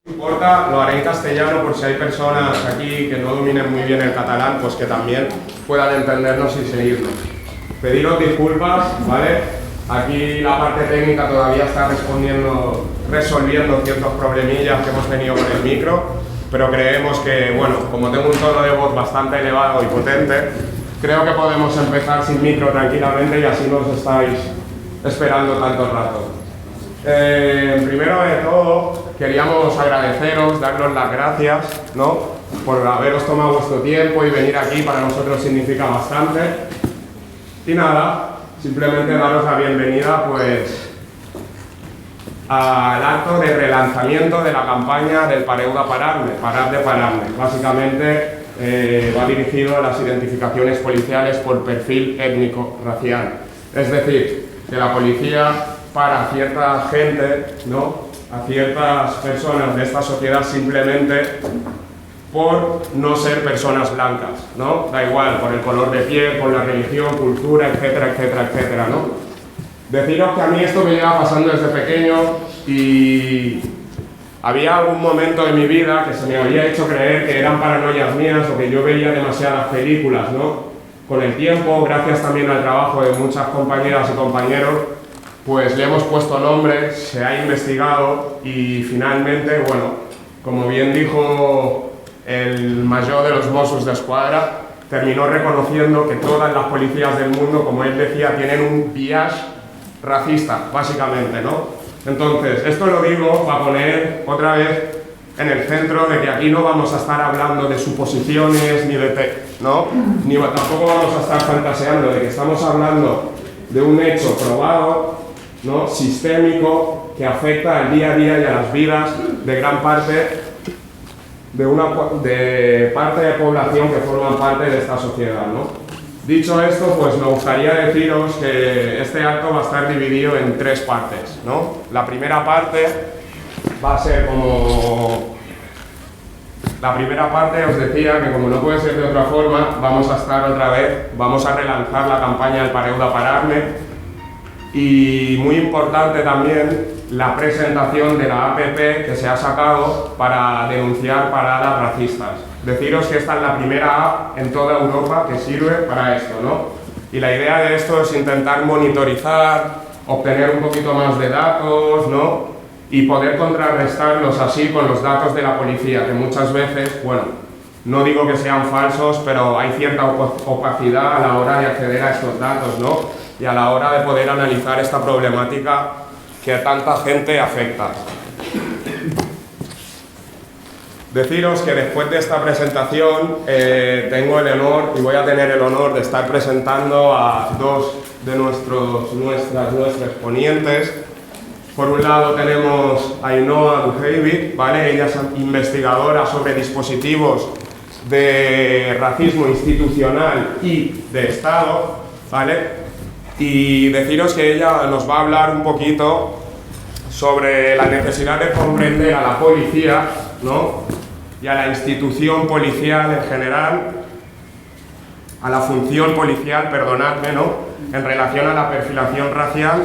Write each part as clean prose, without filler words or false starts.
No importa, lo haré en castellano por si hay personas aquí que no dominen muy bien el catalán, pues que también puedan entendernos y seguirnos. Pediros disculpas, ¿vale? Aquí la parte técnica todavía está resolviendo ciertos problemillas que hemos tenido con el micro, pero creemos que, bueno, como tengo un tono de voz bastante elevado y potente, creo que podemos empezar sin micro tranquilamente y así no os estáis esperando tanto rato. Primero de todo, queríamos agradeceros, daros las gracias, ¿no?, por haberos tomado vuestro tiempo y venir aquí, para nosotros significa bastante. Y nada, simplemente daros la bienvenida, pues, al acto de relanzamiento de la campaña del Pareu de Pararme, Parad de Pararme. Básicamente va dirigido a las identificaciones policiales por perfil étnico-racial. Es decir, que la policía para a cierta gente, ¿no?, a ciertas personas de esta sociedad simplemente por no ser personas blancas, ¿no? Da igual, por el color de piel, por la religión, cultura, etcétera, etcétera, etcétera, ¿no? Deciros que a mí esto me lleva pasando desde pequeño y había algún momento de mi vida que se me había hecho creer que eran paranoias mías o que yo veía demasiadas películas, ¿no? Con el tiempo, gracias también al trabajo de muchas compañeras y compañeros, pues le hemos puesto nombre, se ha investigado y finalmente, bueno, como bien dijo el mayor de los Mossos d'Esquadra, terminó reconociendo que todas las policías del mundo, como él decía, tienen un biaix racista, básicamente, ¿no? Entonces, esto lo digo para poner otra vez en el centro de que aquí no vamos a estar hablando de suposiciones ni ¿no? Ni tampoco vamos a estar fantaseando, de que estamos hablando de un hecho probado, ¿no?, sistémico, que afecta al día a día y a las vidas de gran parte de población que forman parte de esta sociedad, ¿no? Dicho esto, pues me gustaría deciros que este acto va a estar dividido en tres partes, ¿no? La primera parte va a ser como... La primera parte os decía que, como no puede ser de otra forma, vamos a estar otra vez, vamos a relanzar la campaña del Pareu de Pararme. Y muy importante también la presentación de la APP que se ha sacado para denunciar paradas racistas. Deciros que esta es la primera app en toda Europa que sirve para esto, ¿no? Y la idea de esto es intentar monitorizar, obtener un poquito más de datos, ¿no?, y poder contrarrestarlos así con los datos de la policía, que muchas veces, bueno, no digo que sean falsos, pero hay cierta opacidad a la hora de acceder a estos datos, ¿no?, y a la hora de poder analizar esta problemática que a tanta gente afecta. Deciros que después de esta presentación tengo el honor y voy a tener el honor de estar presentando a dos de nuestras ponientes. Por un lado tenemos a Ainhoa Duhaibi, ¿vale? Ella es investigadora sobre dispositivos de racismo institucional y de Estado, ¿vale? Y deciros que ella nos va a hablar un poquito sobre la necesidad de comprender a la policía, ¿no?, y a la institución policial en general, a la función policial, perdonadme, ¿no?, en relación a la perfilación racial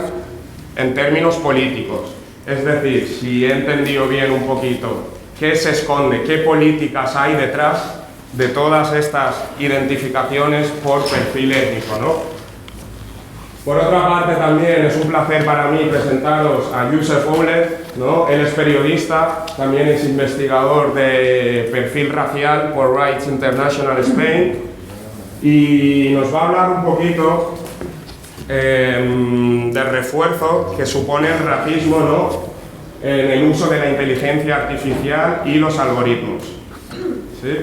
en términos políticos. Es decir, si he entendido bien un poquito qué se esconde, qué políticas hay detrás de todas estas identificaciones por perfil étnico, ¿no? Por otra parte, también es un placer para mí presentaros a Youssef Oulet, ¿no? Él es periodista, también es investigador de perfil racial por Rights International Spain y nos va a hablar un poquito del refuerzo que supone el racismo, ¿no?, en el uso de la inteligencia artificial y los algoritmos, ¿sí?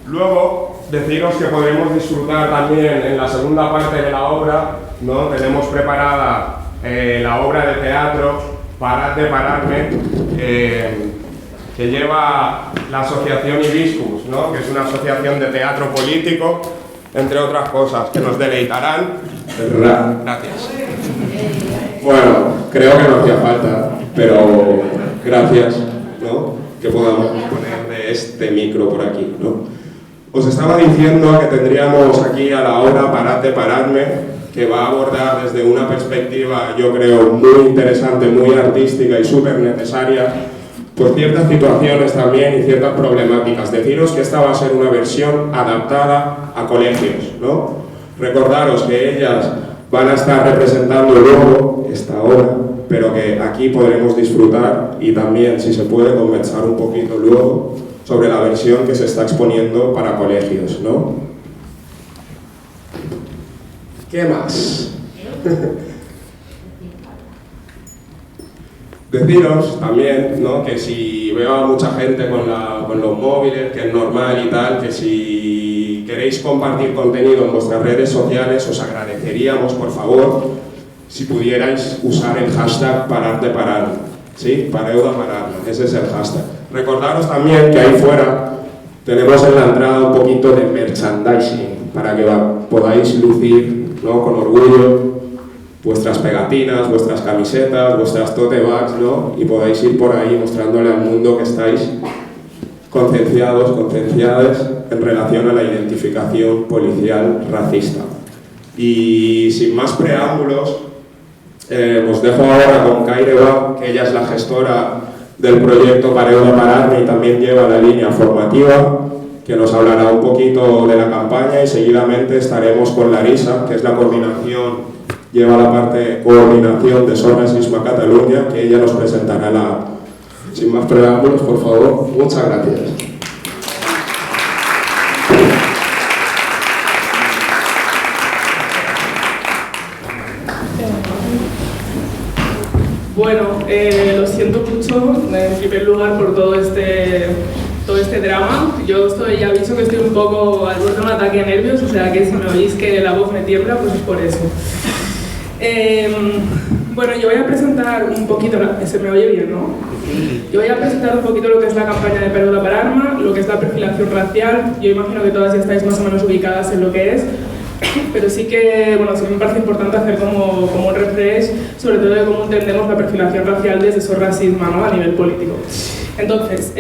Luego, deciros que podremos disfrutar también en la segunda parte de la obra, ¿no? Tenemos preparada la obra de teatro Parad de Pararme, que lleva la asociación Hibiscus, ¿no?, que es una asociación de teatro político, entre otras cosas, que nos deleitarán. Gracias. Bueno, creo que no hacía falta, pero gracias, ¿no?, que podamos disponer de este micro por aquí, ¿no? Os estaba diciendo que tendríamos aquí a la obra Parad de Pararme, que va a abordar desde una perspectiva, yo creo, muy interesante, muy artística y súper necesaria, pues ciertas situaciones también y ciertas problemáticas. Deciros que esta va a ser una versión adaptada a colegios, ¿no? Recordaros que ellas van a estar representando luego esta obra, pero que aquí podremos disfrutar y también, si se puede, conversar un poquito luego sobre la versión que se está exponiendo para colegios, ¿no? ¿Qué más? Deciros también, ¿no?, que si veo a mucha gente con los móviles, que es normal y tal, que si queréis compartir contenido en vuestras redes sociales, os agradeceríamos, por favor, si pudierais usar el hashtag parar de parar, ¿sí? Pareu de parar, ese es el hashtag. Recordaros también que ahí fuera tenemos en la entrada un poquito de merchandising para que podáis lucir, ¿no?, con orgullo vuestras pegatinas, vuestras camisetas, vuestras tote bags, ¿no?, y podáis ir por ahí mostrándole al mundo que estáis concienciados, concienciadas en relación a la identificación policial racista. Y sin más preámbulos, os dejo ahora con Kaireba, que ella es la gestora del proyecto Pareu de Pararme y también lleva la línea formativa, que nos hablará un poquito de la campaña, y seguidamente estaremos con Larisa, que es la coordinación, lleva la parte de coordinación de Sos Racisme Catalunya, que ella nos presentará sin más preámbulos, por favor. Muchas gracias. Bueno, lo siento mucho, en primer lugar, por todo este drama. Yo ya aviso que estoy un poco al borde de un ataque de nervios, o sea que si me oís que la voz me tiembla, pues es por eso. Bueno, yo voy a presentar un poquito, se me oye bien, ¿no? Yo voy a presentar un poquito lo que es la campaña de Pareu de Pararme, lo que es la perfilación racial. Yo imagino que todas ya estáis más o menos ubicadas en lo que es, pero sí que, bueno, sí me parece importante hacer como un refresh, sobre todo de cómo entendemos la perfilación racial desde Sos Racisme, ¿no?, a nivel político. Entonces,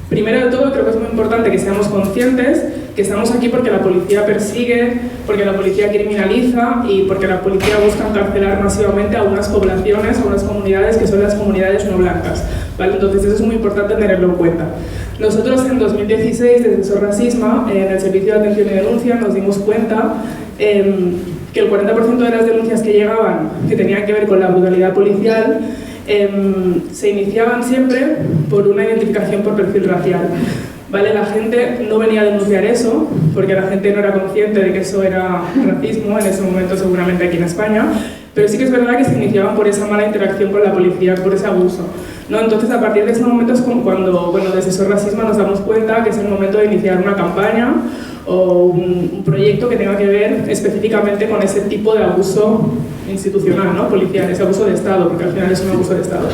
primero de todo, creo que es muy importante que seamos conscientes que estamos aquí porque la policía persigue, porque la policía criminaliza y porque la policía busca encarcelar masivamente a unas poblaciones, a unas comunidades que son las comunidades no blancas, ¿vale? Entonces eso es muy importante tenerlo en cuenta. Nosotros en 2016, desde Sos Racisme, en el Servicio de Atención y Denuncia, nos dimos cuenta que el 40% de las denuncias que llegaban, que tenían que ver con la brutalidad policial, se iniciaban siempre por una identificación por perfil racial. ¿Vale? La gente no venía a denunciar eso, porque la gente no era consciente de que eso era racismo en ese momento, seguramente aquí en España, pero sí que es verdad que se iniciaban por esa mala interacción con la policía, por ese abuso, ¿no? Entonces, a partir de ese momento es como cuando, bueno, desde Sos Racisme nos damos cuenta que es el momento de iniciar una campaña o un proyecto que tenga que ver específicamente con ese tipo de abuso institucional, ¿no?, policial, ese abuso de Estado, porque al final es un abuso de Estado.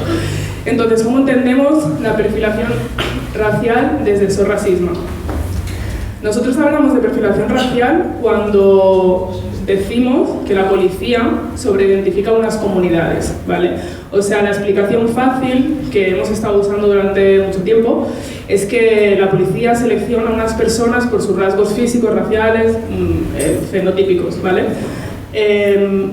Entonces, ¿cómo entendemos la perfilación racial desde Sos Racisme? Nosotros hablamos de perfilación racial cuando decimos que la policía sobreidentifica unas comunidades, ¿vale? O sea, la explicación fácil que hemos estado usando durante mucho tiempo es que la policía selecciona a unas personas por sus rasgos físicos, raciales, fenotípicos, ¿vale?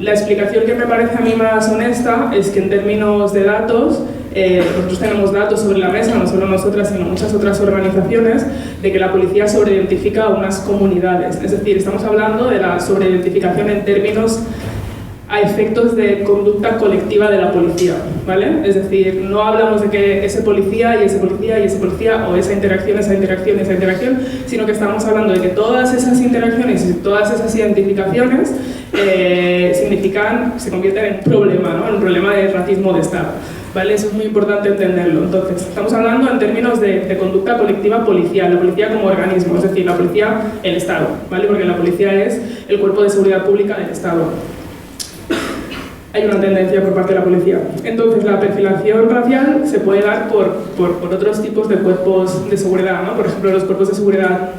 La explicación que me parece a mí más honesta es que en términos de datos, nosotros tenemos datos sobre la mesa, no solo nosotras, sino muchas otras organizaciones, de que la policía sobreidentifica a unas comunidades. Es decir, estamos hablando de la sobreidentificación en términos a efectos de conducta colectiva de la policía, ¿vale? Es decir, no hablamos de que ese policía y ese policía y ese policía, o esa interacción, sino que estamos hablando de que todas esas interacciones y todas esas identificaciones se convierten en un problema, ¿no?, en un problema de racismo de Estado, ¿vale? Eso es muy importante entenderlo. Entonces, estamos hablando en términos de conducta colectiva policial, la policía como organismo, es decir, la policía, el Estado, ¿vale? Porque la policía es el cuerpo de seguridad pública del Estado. Hay una tendencia por parte de la policía. Entonces, la perfilación racial se puede dar por otros tipos de cuerpos de seguridad, ¿no? Por ejemplo, los cuerpos de seguridad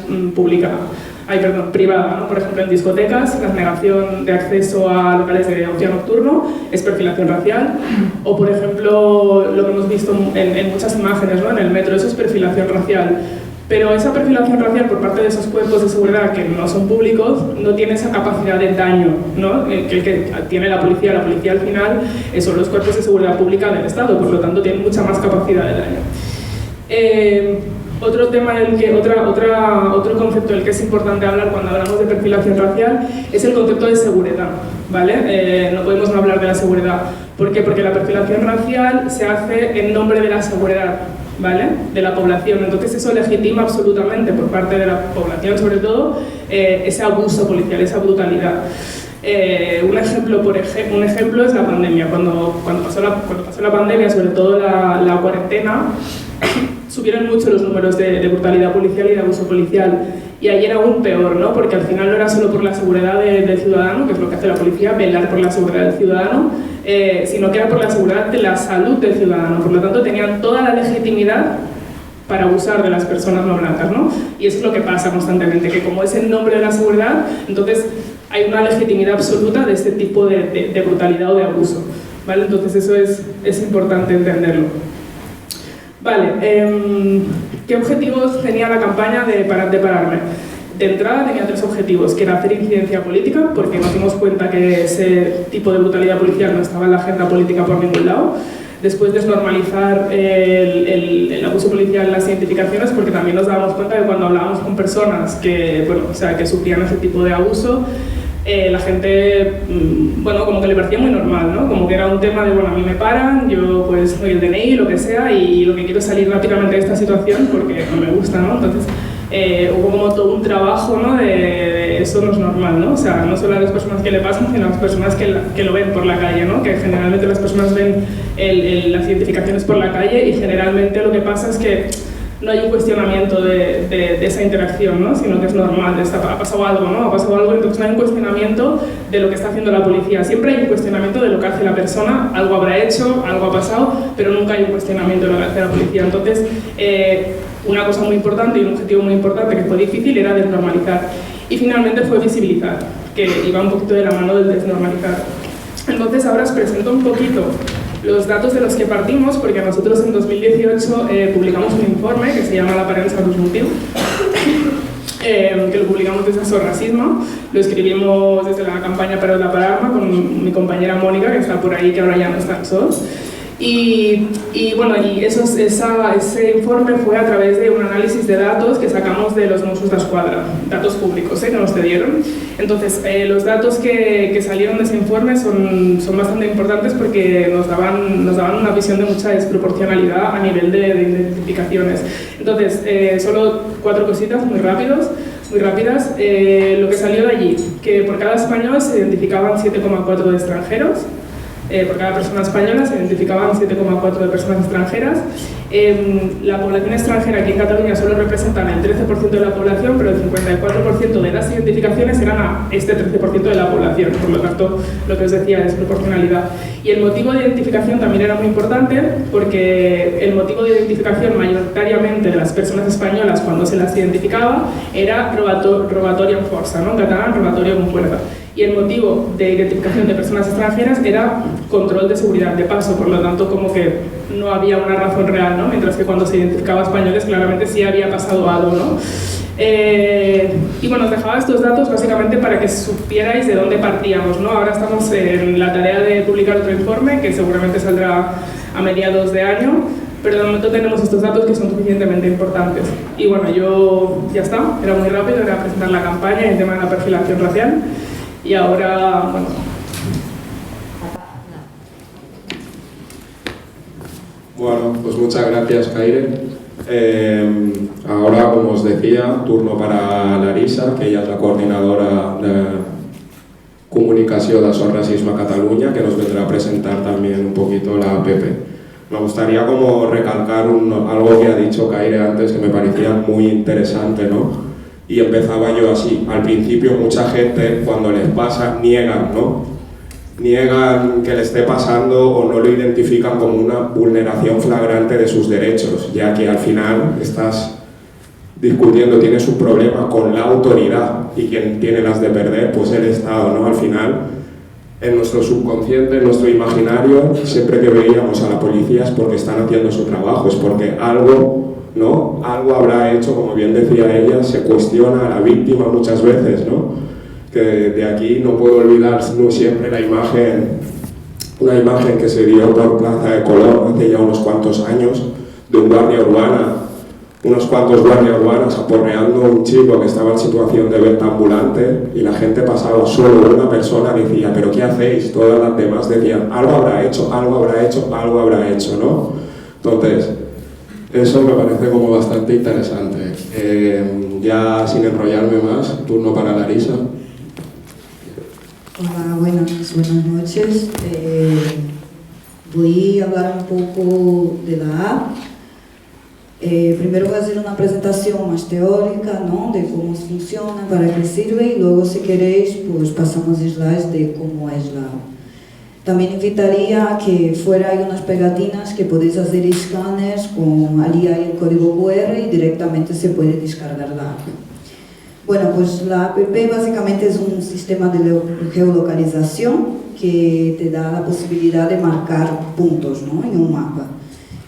privada, ¿no? Por ejemplo, en discotecas, la negación de acceso a locales de ocio nocturno es perfilación racial. O, por ejemplo, lo que hemos visto en muchas imágenes, ¿no?, en el metro, eso es perfilación racial. Pero esa perfilación racial por parte de esos cuerpos de seguridad que no son públicos no tiene esa capacidad de daño, ¿no? que tiene la policía. La policía al final son los cuerpos de seguridad pública del Estado, por lo tanto tiene mucha más capacidad de daño. Otro tema otro concepto del que es importante hablar cuando hablamos de perfilación racial es el concepto de seguridad, ¿vale? No podemos no hablar de la seguridad. ¿Por qué? Porque la perfilación racial se hace en nombre de la seguridad, ¿vale? De la población. Entonces eso legitima absolutamente por parte de la población, sobre todo, ese abuso policial, esa brutalidad. Un ejemplo es la pandemia. Cuando pasó la pandemia, sobre todo la cuarentena, subieron mucho los números de brutalidad policial y de abuso policial. Y ayer aún peor, ¿no? Porque al final no era solo por la seguridad del ciudadano, que es lo que hace la policía, velar por la seguridad del ciudadano, sino que era por la seguridad de la salud del ciudadano. Por lo tanto, tenían toda la legitimidad para abusar de las personas no blancas, ¿no? Y eso es lo que pasa constantemente, que como es en nombre de la seguridad, entonces hay una legitimidad absoluta de este tipo de brutalidad o de abuso, ¿vale? Entonces eso es importante entenderlo. Vale, ¿qué objetivos tenía la campaña de Pararme? De entrada tenía 3 objetivos, que era hacer incidencia política, porque nos dimos cuenta que ese tipo de brutalidad policial no estaba en la agenda política por ningún lado. Después desnormalizar el abuso policial en las identificaciones, porque también nos dábamos cuenta que cuando hablábamos con personas que sufrían ese tipo de abuso, la gente, como que le parecía muy normal, ¿no? Como que era un tema de, bueno, a mí me paran, yo pues doy el DNI, lo que sea, y lo que quiero es salir rápidamente de esta situación porque no me gusta, ¿no? Entonces, hubo como todo un trabajo, ¿no? de eso no es normal, ¿no? O sea, no solo a las personas que le pasan, sino a las personas que lo ven por la calle, ¿no? Que generalmente las personas ven las identificaciones por la calle y generalmente lo que pasa es que no hay un cuestionamiento de esa interacción, ¿no? Sino que es normal, ha pasado algo, ¿no? Ha pasado algo, entonces no hay un cuestionamiento de lo que está haciendo la policía. Siempre hay un cuestionamiento de lo que hace la persona, algo habrá hecho, algo ha pasado, pero nunca hay un cuestionamiento de lo que hace la policía. Entonces, una cosa muy importante y un objetivo muy importante que fue difícil era desnormalizar. Y finalmente fue visibilizar, que iba un poquito de la mano del desnormalizar. Entonces ahora os presento un poquito los datos de los que partimos, porque nosotros en 2018 publicamos un informe que se llama La Parença dos motius, que lo publicamos desde Racismo, lo escribimos desde la campaña Parauda per Arma con mi compañera Mónica, que está por ahí, que ahora ya no está en SOS. Ese informe fue a través de un análisis de datos que sacamos de los Mossos d'Esquadra, datos públicos que nos cedieron. Entonces, los datos que salieron de ese informe son bastante importantes porque nos daban una visión de mucha desproporcionalidad a nivel de identificaciones. Entonces, solo 4 cositas muy rápidas. Lo que salió de allí, que por cada español se identificaban 7,4 de extranjeros. Por cada persona española se identificaban 7,4 de personas extranjeras. La población extranjera aquí en Cataluña solo representan el 13% de la población, pero el 54% de las identificaciones eran a este 13% de la población. Por lo tanto, lo que os decía es proporcionalidad. Y el motivo de identificación también era muy importante, porque el motivo de identificación mayoritariamente de las personas españolas cuando se las identificaba era robatorio en força, ¿no? En catalán, robatorio con fuerza. Y el motivo de identificación de personas extranjeras era control de seguridad de paso, por lo tanto como que no había una razón real, ¿no? Mientras que cuando se identificaba a españoles claramente sí había pasado algo, ¿no? Y bueno, os dejaba estos datos básicamente para que supierais de dónde partíamos, ¿no? Ahora estamos en la tarea de publicar otro informe que seguramente saldrá a mediados de año, pero de momento tenemos estos datos que son suficientemente importantes. Y bueno, yo ya está, era muy rápido, era presentar la campaña y el tema de la perfilación racial. Y ahora, Bueno, pues muchas gracias, Kaire. Ahora, como os decía, turno para Larissa, que ella es la coordinadora de comunicación de SOS Racisme a Catalunya, que nos vendrá a presentar también un poquito la APP. Me gustaría como recalcar algo que ha dicho Kaire antes, que me parecía muy interesante, ¿no? Y empezaba yo así. Al principio mucha gente, cuando les pasa, niegan, ¿no? Niegan que le esté pasando o no lo identifican como una vulneración flagrante de sus derechos, ya que al final estás discutiendo, tienes un problema con la autoridad y quien tiene las de perder, pues el Estado, ¿no? Al final, en nuestro subconsciente, en nuestro imaginario, siempre que veíamos a la policía es porque están haciendo su trabajo, es porque algo ¿no? Algo habrá hecho, como bien decía ella, se cuestiona a la víctima muchas veces, ¿no? Que de aquí no puedo olvidar siempre una imagen que se dio por Plaza de Colón hace ya unos cuantos años, de un guardia urbana, unos cuantos guardias urbanos aporreando a un chico que estaba en situación de venta ambulante, y la gente pasaba, solo una persona decía, ¿pero qué hacéis? Todas las demás decían, algo habrá hecho, algo habrá hecho, algo habrá hecho, ¿no? Entonces, eso me parece como bastante interesante. Ya sin enrollarme más, turno para Larisa. Hola, buenas noches. Voy a hablar un poco de la app. Primero voy a hacer una presentación más teórica, ¿no? De cómo funciona, para qué sirve, y luego, si queréis, pues pasamos slides de cómo es la app. También invitaría a que fuera hay unas pegatinas que podéis hacer escáneres con allí hay el código QR y directamente se puede descargar la app. Bueno, pues la app básicamente es un sistema de geolocalización que te da la posibilidad de marcar puntos, ¿no? En un mapa.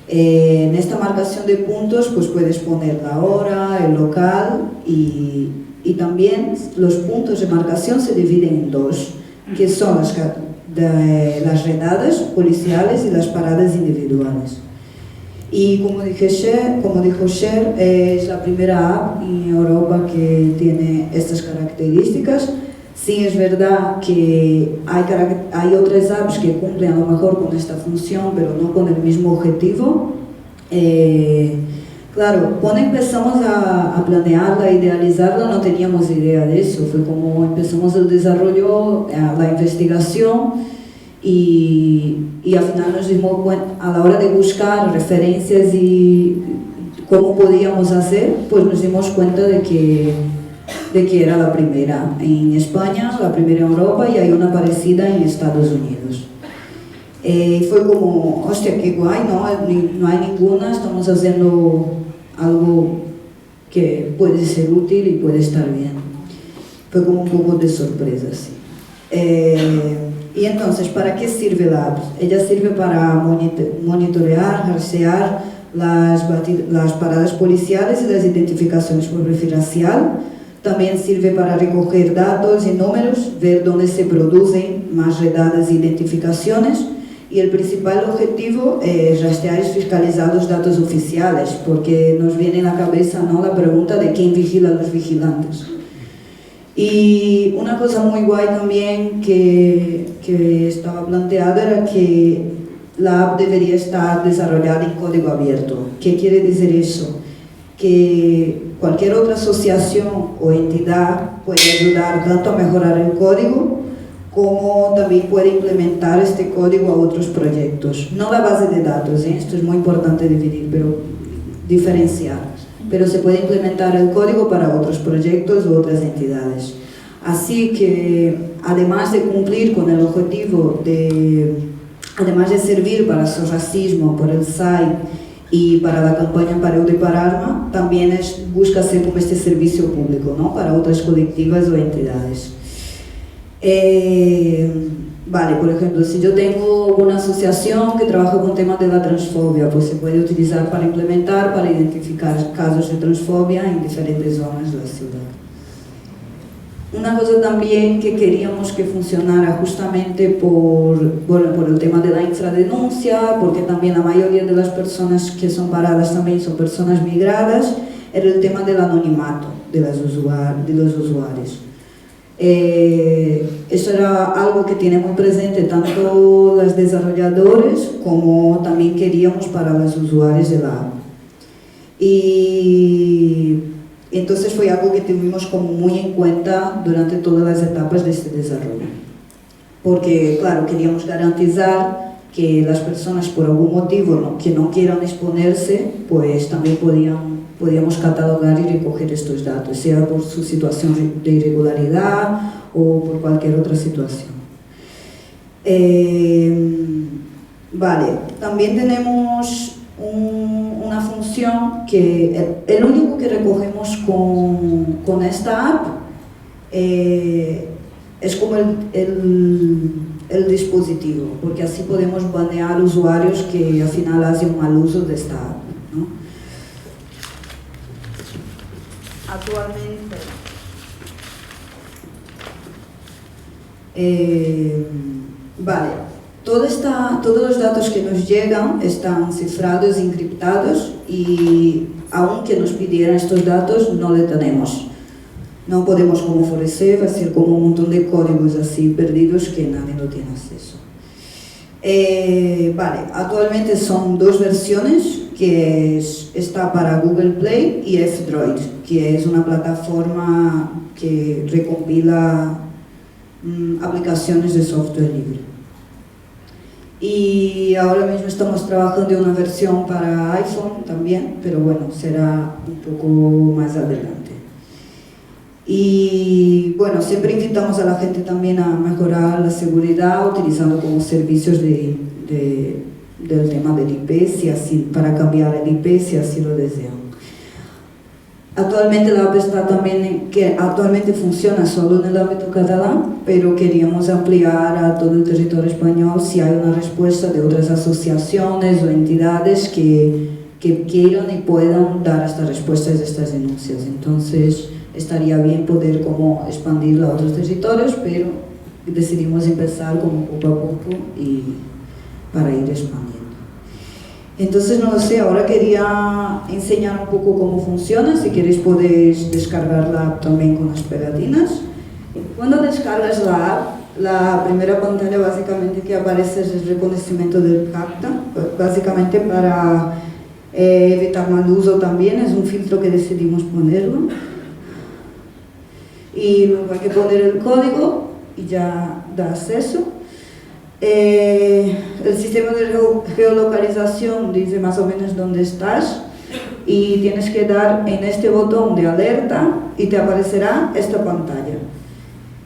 En esta marcación de puntos pues puedes poner la hora, el local y también los puntos de marcación se dividen en dos, que son las redadas policiales y las paradas individuales. Y como dijo Cher, es la primera app en Europa que tiene estas características. Sí, es verdad que hay otras apps que cumplen a lo mejor con esta función, pero no con el mismo objetivo. Claro, cuando empezamos a planearla, a idealizarla, no teníamos idea de eso. Fue como empezamos el desarrollo, la investigación, y al final nos dimos cuenta, a la hora de buscar referencias y cómo podíamos hacer, pues nos dimos cuenta de que era la primera en España, la primera en Europa, y hay una parecida en Estados Unidos. Fue como, hostia, qué guay, no hay ninguna, estamos haciendo algo que puede ser útil y puede estar bien. Fue como un poco de sorpresa, sí. Y entonces, ¿para qué sirve la app? Ella sirve para monitorear, rastrear las paradas policiales y las identificaciones por perfil racial. También sirve para recoger datos y números, ver dónde se producen más redadas e identificaciones. Y el principal objetivo es rastrear y fiscalizar los datos oficiales, porque nos viene a la cabeza, ¿no?, la pregunta de quién vigila a los vigilantes. Y una cosa muy guay también que estaba planteada era que la app debería estar desarrollada en código abierto. ¿Qué quiere decir eso? Que cualquier otra asociación o entidad puede ayudar tanto a mejorar el código como también puede implementar este código a otros proyectos. No la base de datos, esto es muy importante diferenciar, pero se puede implementar el código para otros proyectos u otras entidades. Así que, además de cumplir con el objetivo además de servir para el racismo, por el SAI y para la campaña Pareu de Pararma, también busca ser como este servicio público, ¿no?, para otras colectivas o entidades. Vale, por ejemplo, si yo tengo una asociación que trabaja con temas de la transfobia, pues se puede utilizar para implementar, para identificar casos de transfobia en diferentes zonas de la ciudad. Una cosa también que queríamos que funcionara justamente por el tema de la infradenuncia, porque también la mayoría de las personas que son paradas también son personas migradas, era el tema del anonimato de los usuarios. Eso era algo que tiene muy presente tanto los desarrolladores como también queríamos para los usuarios de la app. Y entonces fue algo que tuvimos como muy en cuenta durante todas las etapas de este desarrollo. Porque, claro, queríamos garantizar que las personas por algún motivo que no quieran exponerse, pues también podíamos catalogar y recoger estos datos, sea por su situación de irregularidad o por cualquier otra situación. Vale, también tenemos una función que el único que recogemos con esta app es como el dispositivo, porque así podemos banear usuarios que al final hacen mal uso de esta app, ¿no? actualmente vale, todos los datos que nos llegan están cifrados, encriptados y aunque nos pidieran estos datos no le tenemos. No podemos como ofrecer, va a ser como un montón de códigos así perdidos que nadie no tiene acceso. Vale, actualmente son dos versiones, que está para Google Play y F-Droid, que es una plataforma que recompila aplicaciones de software libre. Y ahora mismo estamos trabajando en una versión para iPhone también, pero bueno, será un poco más adelante. Y bueno, siempre invitamos a la gente también a mejorar la seguridad utilizando como servicios del tema del IP, si así, para cambiar el IP si así lo desean. Actualmente la app está también, que actualmente funciona solo en el ámbito catalán, pero queríamos ampliar a todo el territorio español si hay una respuesta de otras asociaciones o entidades que quieran y puedan dar estas respuestas de estas denuncias. Entonces estaría bien poder como expandirla a otros territorios, pero decidimos empezar como poco a poco y para ir expandiendo. Entonces, no lo sé, ahora quería enseñar un poco cómo funciona. Si queréis podéis descargar la app también con las pegatinas. Cuando descargas la app, la primera pantalla básicamente que aparece es el reconocimiento del CAPTCHA, básicamente para evitar mal uso también, es un filtro que decidimos ponerlo. Y luego hay que poner el código y ya da acceso. El sistema de geolocalización dice más o menos dónde estás y tienes que dar en este botón de alerta y te aparecerá esta pantalla.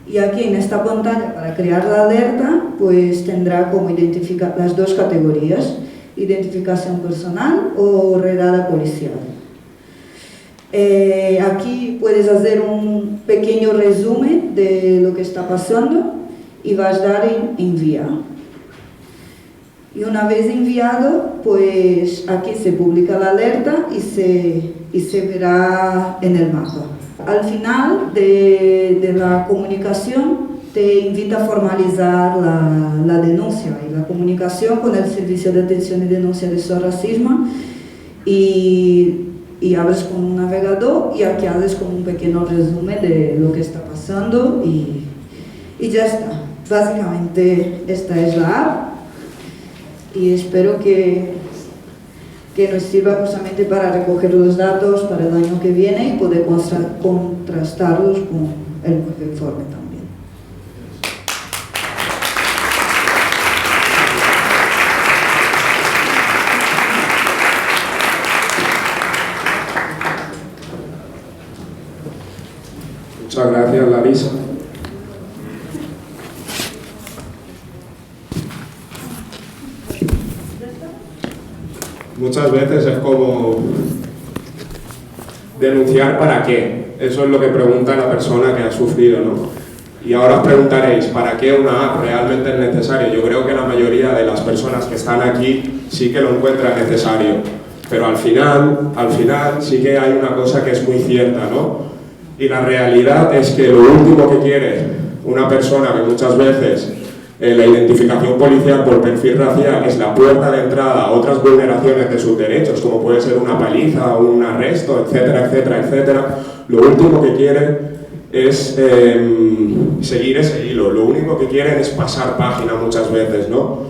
Y aquí en esta pantalla, para crear la alerta, pues tendrá como identificar las dos categorías, identificación personal o redada policial. Aquí puedes hacer un pequeño resumen de lo que está pasando y vas a dar en enviar. Y una vez enviado, pues aquí se publica la alerta y se verá en el mapa. Al final de la comunicación te invita a formalizar la denuncia y la comunicación con el Servicio de Atención y Denuncia de Racismo y abres con un navegador y aquí haces como un pequeño resumen de lo que está pasando y ya está. Básicamente esta es la app y espero que nos sirva justamente para recoger los datos para el año que viene y poder contrastarlos con el nuevo informe también. Muchas gracias, Larisa. Muchas veces es como denunciar para qué. Eso es lo que pregunta la persona que ha sufrido, ¿no? Y ahora os preguntaréis, ¿para qué una app realmente es necesaria? Yo creo que la mayoría de las personas que están aquí sí que lo encuentran necesario. Pero al final sí que hay una cosa que es muy cierta, ¿no? Y la realidad es que lo último que quiere una persona que muchas veces la identificación policial por perfil racial es la puerta de entrada a otras vulneraciones de sus derechos, como puede ser una paliza o un arresto, etcétera, etcétera, etcétera. Lo último que quieren es seguir ese hilo, lo único que quieren es pasar página muchas veces, ¿no?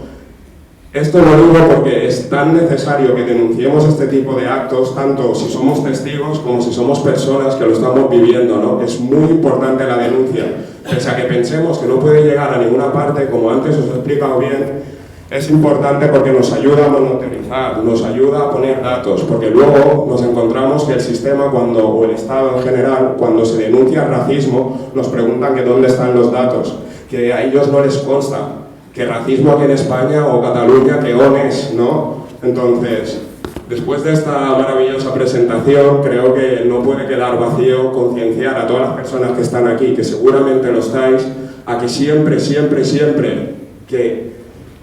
Esto lo digo porque es tan necesario que denunciemos este tipo de actos, tanto si somos testigos como si somos personas que lo estamos viviendo, ¿no? Es muy importante la denuncia. Pese a que pensemos que no puede llegar a ninguna parte, como antes os he explicado bien, es importante porque nos ayuda a monitorizar, nos ayuda a poner datos, porque luego nos encontramos que el sistema o el Estado en general, cuando se denuncia racismo, nos preguntan que dónde están los datos, que a ellos no les consta, que racismo aquí en España o Cataluña, que on es, ¿no? Entonces, después de esta maravillosa presentación, creo que no puede quedar vacío concienciar a todas las personas que están aquí, que seguramente lo estáis, a que siempre, siempre, siempre que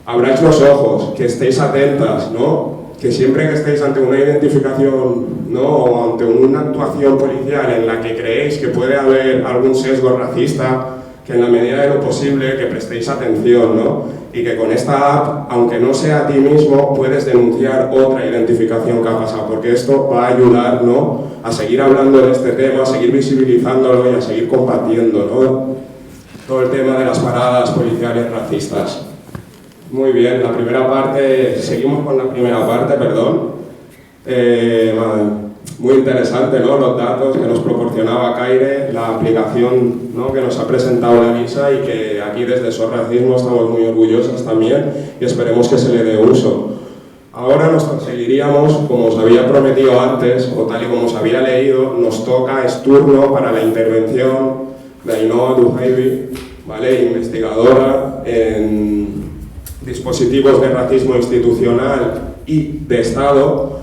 abráis los ojos, que estéis atentas, ¿no? Que siempre que estéis ante una identificación ¿no? O ante una actuación policial en la que creéis que puede haber algún sesgo racista, que en la medida de lo posible que prestéis atención, ¿no? Y que con esta app, aunque no sea a ti mismo, puedes denunciar otra identificación que ha pasado, porque esto va a ayudar, ¿no?, a seguir hablando de este tema, a seguir visibilizándolo y a seguir combatiendo, ¿no?, todo el tema de las paradas policiales racistas. Muy bien, la primera parte, seguimos con la primera parte, perdón. Muy interesante, ¿no?, los datos que nos proporcionaba Kaire, la aplicación, ¿no?, que nos ha presentado la Lisa y que aquí desde SOS Racismo estamos muy orgullosos también y esperemos que se le dé uso. Ahora nos conseguiríamos, como os había prometido antes, o tal y como os había leído, nos toca, es turno para la intervención de Ainhoa Duhaibi, ¿vale?, investigadora en dispositivos de racismo institucional y de Estado,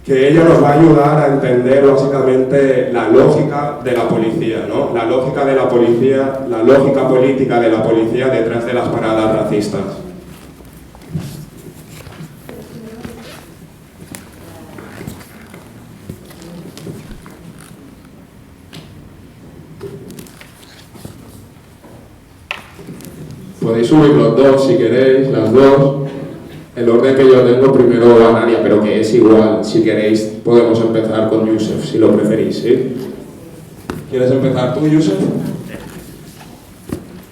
que ella nos va a ayudar a entender básicamente la lógica de la policía, ¿no?, la lógica de la policía, la lógica política de la policía detrás de las paradas racistas. Podéis subir los dos si queréis, las dos. El orden que yo tengo, primero va Nadia, pero que es igual. Si queréis, podemos empezar con Yusef, si lo preferís, ¿sí? ¿Quieres empezar tú, Yusef?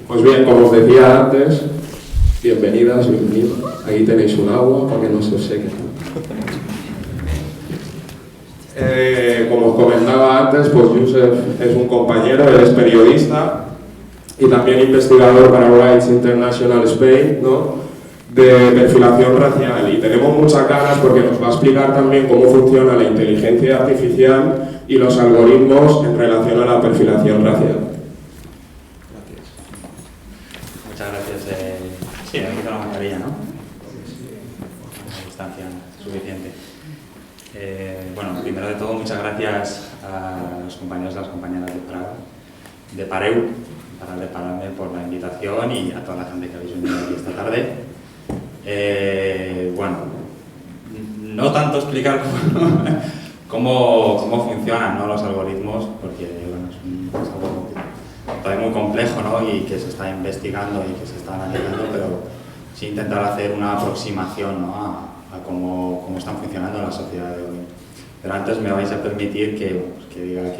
Pues bien, como os decía antes, bienvenidas, bienvenidos. Ahí tenéis un agua para que no se os seque. Como os comentaba antes, pues Yusef es un compañero, él es periodista y también investigador para Rights International Spain, ¿no?, de perfilación racial, y tenemos muchas ganas porque nos va a explicar también cómo funciona la inteligencia artificial y los algoritmos en relación a la perfilación racial. Gracias. Muchas gracias. Sí, me quito la mascarilla, ¿no? La distancia suficiente. Bueno, primero de todo, muchas gracias a los compañeros y las compañeras de Pareu, de Pararme, por la invitación, y a toda la gente que habéis venido aquí esta tarde. Bueno, no tanto explicar cómo funcionan, ¿no?, los algoritmos, porque bueno, es algo todavía muy complejo, ¿no?, y que se está investigando y que se está analizando, pero sí intentar hacer una aproximación, ¿no?, a cómo están funcionando en la sociedad de hoy. Pero antes me vais a permitir que diga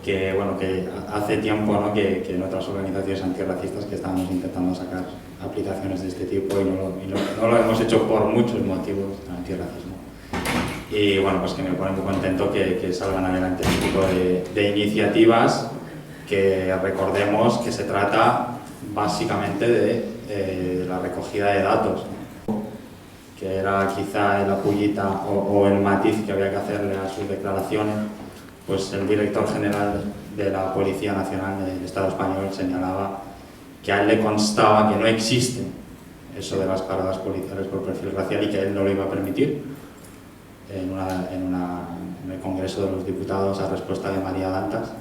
que bueno, que hace tiempo, ¿no?, que en otras organizaciones antirracistas que estamos intentando sacar aplicaciones de este tipo y no lo hemos hecho por muchos motivos del antirracismo. Y bueno, pues que me pone muy contento que salgan adelante este tipo de iniciativas, que recordemos que se trata básicamente de la recogida de datos, ¿no?, que era quizá la pullita o el matiz que había que hacerle a sus declaraciones. Pues el director general de la Policía Nacional del Estado Español señalaba que a él le constaba que no existe eso de las paradas policiales por perfil racial y que él no lo iba a permitir en el Congreso de los Diputados a respuesta de María Dantas,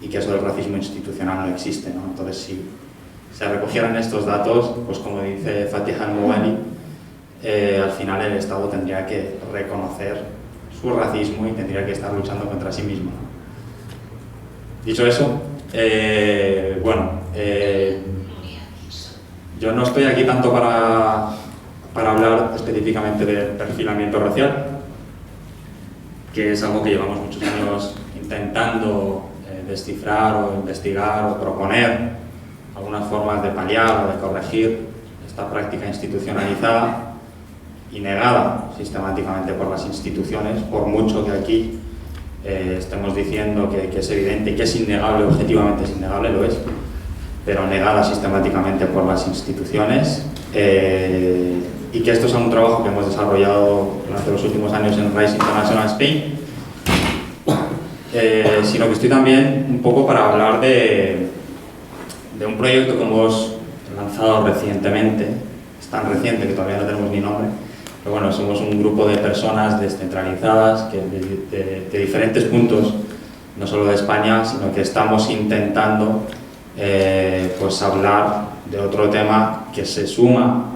y que eso del racismo institucional no existe, ¿no? Entonces, si se recogieran estos datos, pues como dice Fatih Al-Mouani, al final el Estado tendría que reconocer su racismo y tendría que estar luchando contra sí mismo. Dicho eso, yo no estoy aquí tanto para hablar específicamente del perfilamiento racial, que es algo que llevamos muchos años intentando descifrar o investigar o proponer algunas formas de paliar o de corregir esta práctica institucionalizada y negada sistemáticamente por las instituciones, por mucho que aquí estemos diciendo que es evidente, que es innegable, objetivamente es innegable, lo es, pero negada sistemáticamente por las instituciones, y que esto es un trabajo que hemos desarrollado durante los últimos años en Rights International Spain, sino que estoy también un poco para hablar de un proyecto que hemos lanzado recientemente. Es tan reciente que todavía no tenemos ni nombre, pero bueno, somos un grupo de personas descentralizadas que de diferentes puntos, no solo de España, sino que estamos intentando pues hablar de otro tema que se suma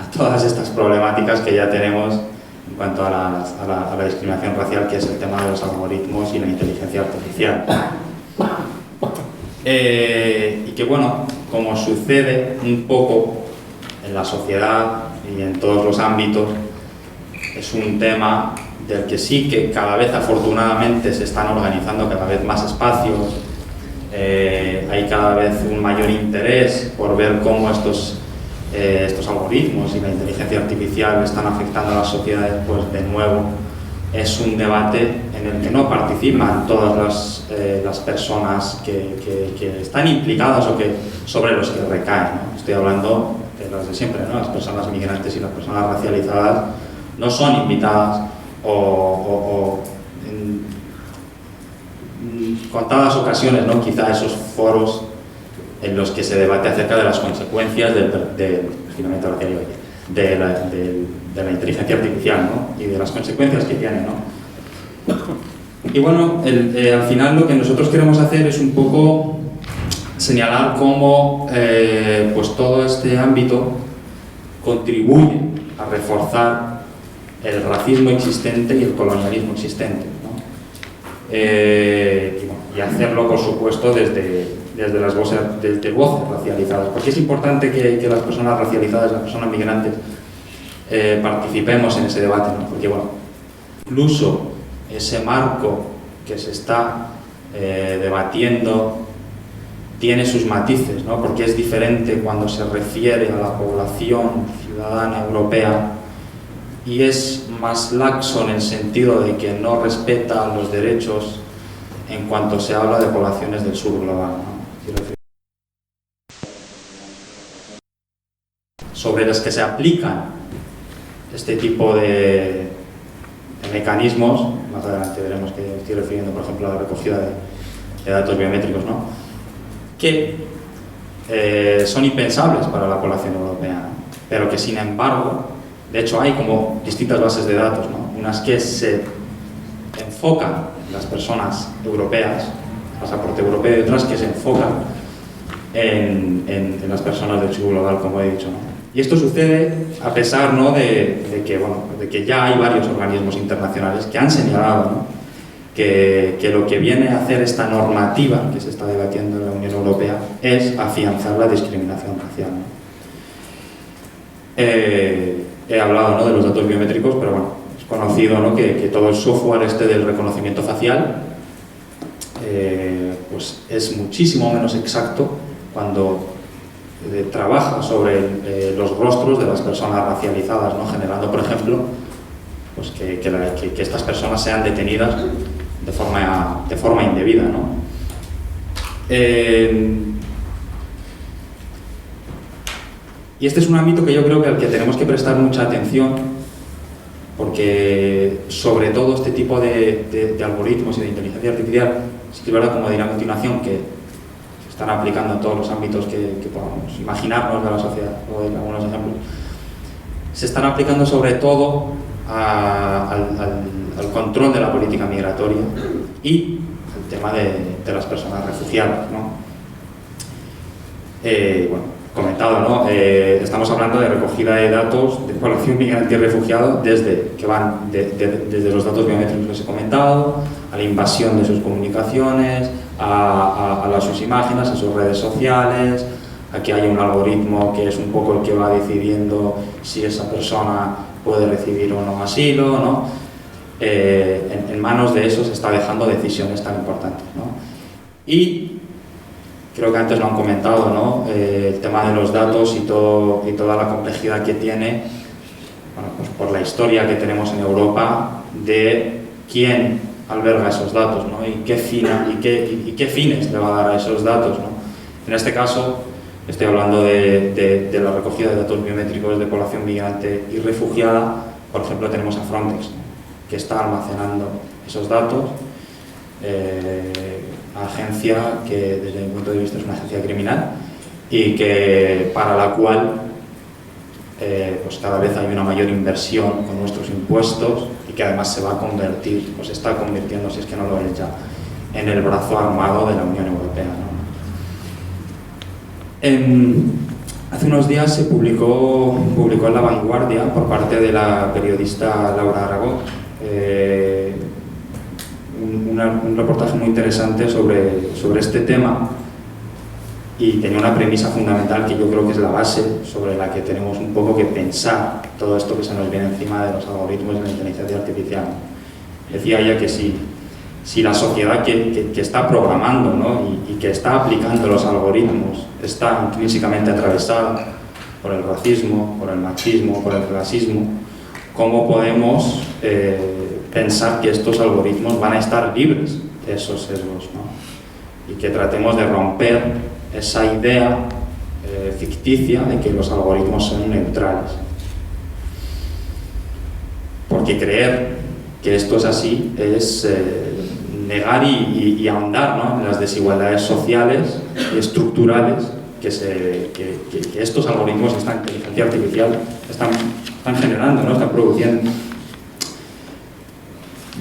a todas estas problemáticas que ya tenemos en cuanto a la discriminación racial, que es el tema de los algoritmos y la inteligencia artificial. Y que, bueno, como sucede un poco en la sociedad y en todos los ámbitos, es un tema del que sí que cada vez afortunadamente se están organizando cada vez más espacios, hay cada vez un mayor interés por ver cómo estos algoritmos y la inteligencia artificial están afectando a las sociedades. Pues de nuevo es un debate en el que no participan todas las personas que están implicadas o sobre los que recaen, ¿no? Estoy hablando de las de siempre, ¿no? Las personas migrantes y las personas racializadas no son invitadas o en contadas ocasiones, ¿no? Quizá esos foros en los que se debate acerca de las consecuencias de la inteligencia artificial, ¿no? Y de las consecuencias que tiene, ¿no? Y bueno, al final lo que nosotros queremos hacer es un poco señalar cómo pues todo este ámbito contribuye a reforzar el racismo existente y el colonialismo existente, ¿no? Y hacerlo, por supuesto, desde las voces racializadas, porque es importante que las personas racializadas, las personas migrantes, participemos en ese debate, ¿no? Porque, bueno, incluso ese marco que se está debatiendo tiene sus matices, ¿no? Porque es diferente cuando se refiere a la población ciudadana europea y es más laxo en el sentido de que no respeta los derechos en cuanto se habla de poblaciones del sur global, ¿no? Sobre las que se aplican este tipo de mecanismos, más adelante veremos que estoy refiriendo, por ejemplo, a la recogida de datos biométricos, ¿no? Que son impensables para la población europea, ¿no? Pero que, sin embargo, de hecho hay como distintas bases de datos, ¿no? Unas que se enfocan en las personas europeas, pasaporte europeo, y otras que se enfocan en las personas del sur global, como he dicho, ¿no? Y esto sucede a pesar, ¿no? de que ya hay varios organismos internacionales que han señalado, ¿no? que lo que viene a hacer esta normativa que se está debatiendo en la Unión Europea es afianzar la discriminación racial, ¿no? He hablado, ¿no? de los datos biométricos, pero bueno, es conocido, ¿no? que todo el software del reconocimiento facial pues es muchísimo menos exacto cuando trabaja sobre los rostros de las personas racializadas, ¿no? Generando, por ejemplo, pues que estas personas sean detenidas de forma indebida, ¿no? Y este es un ámbito que yo creo que al que tenemos que prestar mucha atención, porque sobre todo este tipo de algoritmos y de inteligencia artificial, sí que es verdad, como diré a continuación, que se están aplicando en todos los ámbitos que podamos imaginarnos de la sociedad, o en algunos ejemplos, se están aplicando sobre todo al control de la política migratoria y el tema de las personas refugiadas, ¿no? Bueno, comentado, ¿no? Estamos hablando de recogida de datos de población migrante y refugiado desde los datos biométricos que os he comentado, a la invasión de sus comunicaciones, a sus imágenes, a sus redes sociales, a que haya un algoritmo que es un poco el que va decidiendo si esa persona puede recibir o no asilo, ¿no? En manos de eso se está dejando decisiones tan importantes, ¿no? Y creo que antes lo han comentado, ¿no? El tema de los datos y toda la complejidad que tiene, bueno, pues por la historia que tenemos en Europa de quién alberga esos datos, ¿no? Y qué fines le va a dar a esos datos, ¿no? En este caso estoy hablando de la recogida de datos biométricos de población migrante y refugiada. Por ejemplo, tenemos a Frontex, ¿no? Que está almacenando esos datos, agencia que desde mi punto de vista es una agencia criminal y que para la cual pues cada vez hay una mayor inversión con nuestros impuestos y que además se va a convertir, o se está convirtiendo, si es que no lo es ya, en el brazo armado de la Unión Europea, ¿no? Hace unos días se publicó en La Vanguardia, por parte de la periodista Laura Aragó, un reportaje muy interesante sobre este tema, y tenía una premisa fundamental que yo creo que es la base sobre la que tenemos un poco que pensar todo esto que se nos viene encima de los algoritmos de la inteligencia artificial. Decía ella que si la sociedad que está programando, ¿no? y que está aplicando los algoritmos está intrínsecamente atravesada por el racismo, por el machismo, por el clasismo, ¿cómo podemos pensar que estos algoritmos van a estar libres de esos sesgos, ¿no? Y que tratemos de romper esa idea ficticia de que los algoritmos son neutrales. Porque creer que esto es así es negar y ahondar, ¿no? en las desigualdades sociales y estructurales que estos algoritmos, esta inteligencia artificial están generando, ¿no? están produciendo.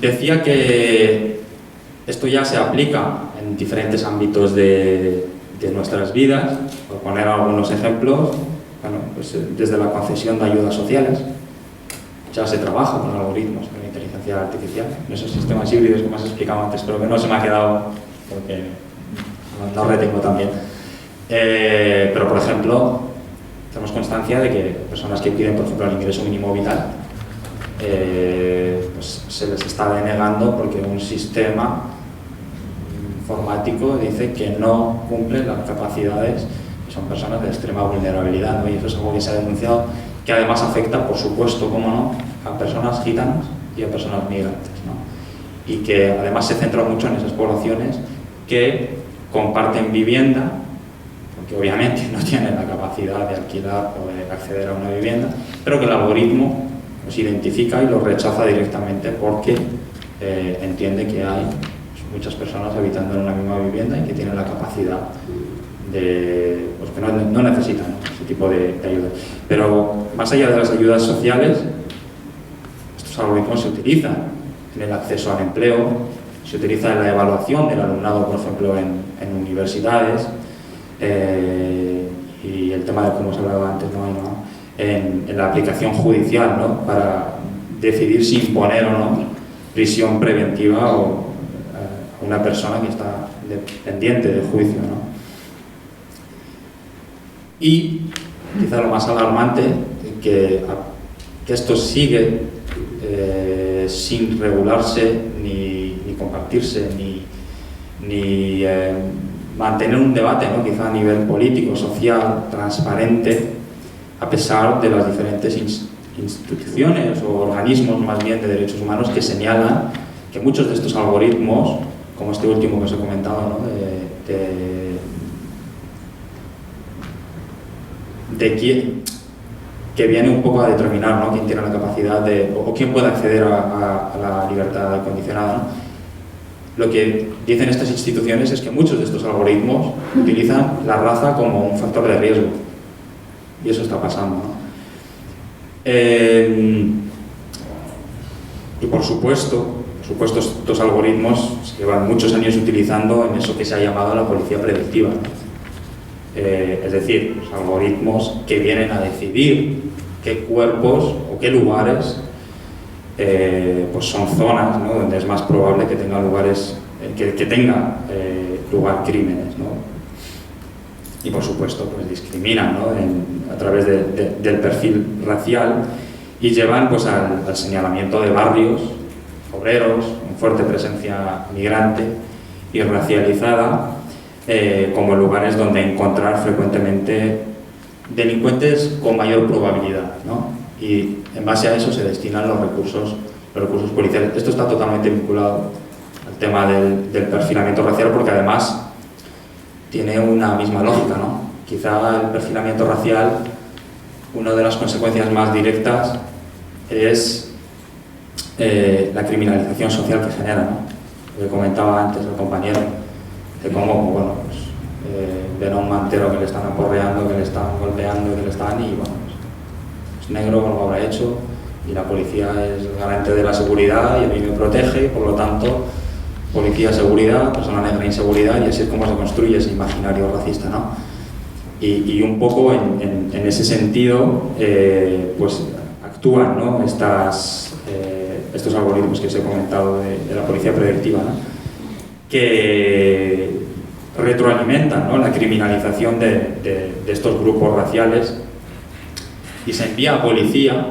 Decía que esto ya se aplica en diferentes ámbitos de nuestras vidas. Por poner algunos ejemplos, bueno, pues desde la concesión de ayudas sociales ya se trabaja con algoritmos de la inteligencia artificial, en esos sistemas híbridos que me has explicado antes, pero que no se me ha quedado porque no retengo también. Pero, por ejemplo, tenemos constancia de que personas que piden, por ejemplo, el ingreso mínimo vital, pues se les está denegando porque un sistema informático dice que no cumple las capacidades, que son personas de extrema vulnerabilidad, ¿no? Y eso es algo que se ha denunciado, que además afecta, por supuesto, cómo no, a personas gitanas y a personas migrantes, ¿no? Y que además se centra mucho en esas poblaciones que comparten vivienda, porque obviamente no tienen la capacidad de alquilar o de acceder a una vivienda, pero que el algoritmo los identifica y los rechaza directamente porque entiende que hay muchas personas habitando en una misma vivienda y que tienen la capacidad de, pues que no necesitan, ¿no? ese tipo de ayudas. Pero más allá de las ayudas sociales, estos algoritmos se utilizan en el acceso al empleo, se utiliza en la evaluación del alumnado, por ejemplo, en universidades, y el tema de cómo se hablaba antes, ¿no? En la aplicación judicial, ¿no? Para decidir si imponer o no prisión preventiva a una persona que está pendiente de juicio, ¿no? Y quizá lo más alarmante, que esto sigue sin regularse, ni compartirse, ni mantener un debate, ¿no? Quizá a nivel político, social, transparente, a pesar de las diferentes instituciones o organismos más bien de derechos humanos que señalan que muchos de estos algoritmos, como este último que os he comentado, ¿no? que viene un poco a determinar, ¿no? quién tiene la capacidad o quién puede acceder a la libertad condicionada, ¿no? Lo que dicen estas instituciones es que muchos de estos algoritmos utilizan la raza como un factor de riesgo. Y eso está pasando, ¿no? Y por supuesto, estos algoritmos se llevan muchos años utilizando en eso que se ha llamado la policía predictiva, ¿no? Es decir, los algoritmos que vienen a decidir qué cuerpos o qué lugares pues son zonas, ¿no? donde es más probable que tenga lugares, que tenga lugar crímenes, ¿no? Y por supuesto pues discriminan, ¿no? a través del perfil racial, y llevan pues al señalamiento de barrios obreros con fuerte presencia migrante y racializada como lugares donde encontrar frecuentemente delincuentes con mayor probabilidad, ¿no? Y en base a eso se destinan los recursos policiales. Esto está totalmente vinculado al tema del perfilamiento racial, porque además tiene una misma lógica, ¿no? Quizá el perfilamiento racial, una de las consecuencias más directas es la criminalización social que genera, ¿no? Lo que comentaba antes el compañero, de cómo, bueno, pues, ven a un mantero que le están aporreando, que le están golpeando, y bueno, pues, es negro, como lo habrá hecho, y la policía es el garante de la seguridad y a mí me protege, y por lo tanto, policía, seguridad, persona negra, inseguridad, y así es como se construye ese imaginario racista, ¿no? Y un poco en ese sentido, pues actúan, ¿no? Estos algoritmos que os he comentado de la policía predictiva, ¿no? Que retroalimentan, ¿no? La criminalización de estos grupos raciales y se envía a policía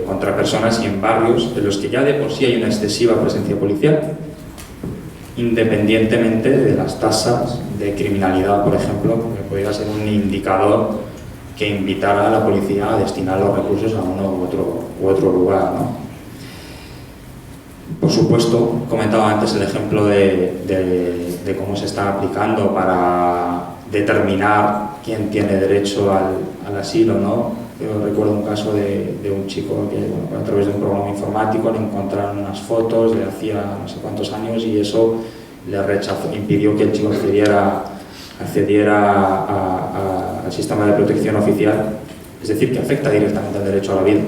contra personas y en barrios en los que ya de por sí hay una excesiva presencia policial, independientemente de las tasas de criminalidad, por ejemplo, que podría ser un indicador que invitara a la policía a destinar los recursos a uno u otro lugar, ¿no? Por supuesto, comentaba antes el ejemplo de cómo se está aplicando para determinar quién tiene derecho al asilo, ¿no? Yo recuerdo un caso de un chico que, bueno, a través de un programa informático le encontraron unas fotos de hacía no sé cuántos años y eso le rechazó, impidió que el chico accediera al sistema de protección oficial, es decir, que afecta directamente al derecho a la vida.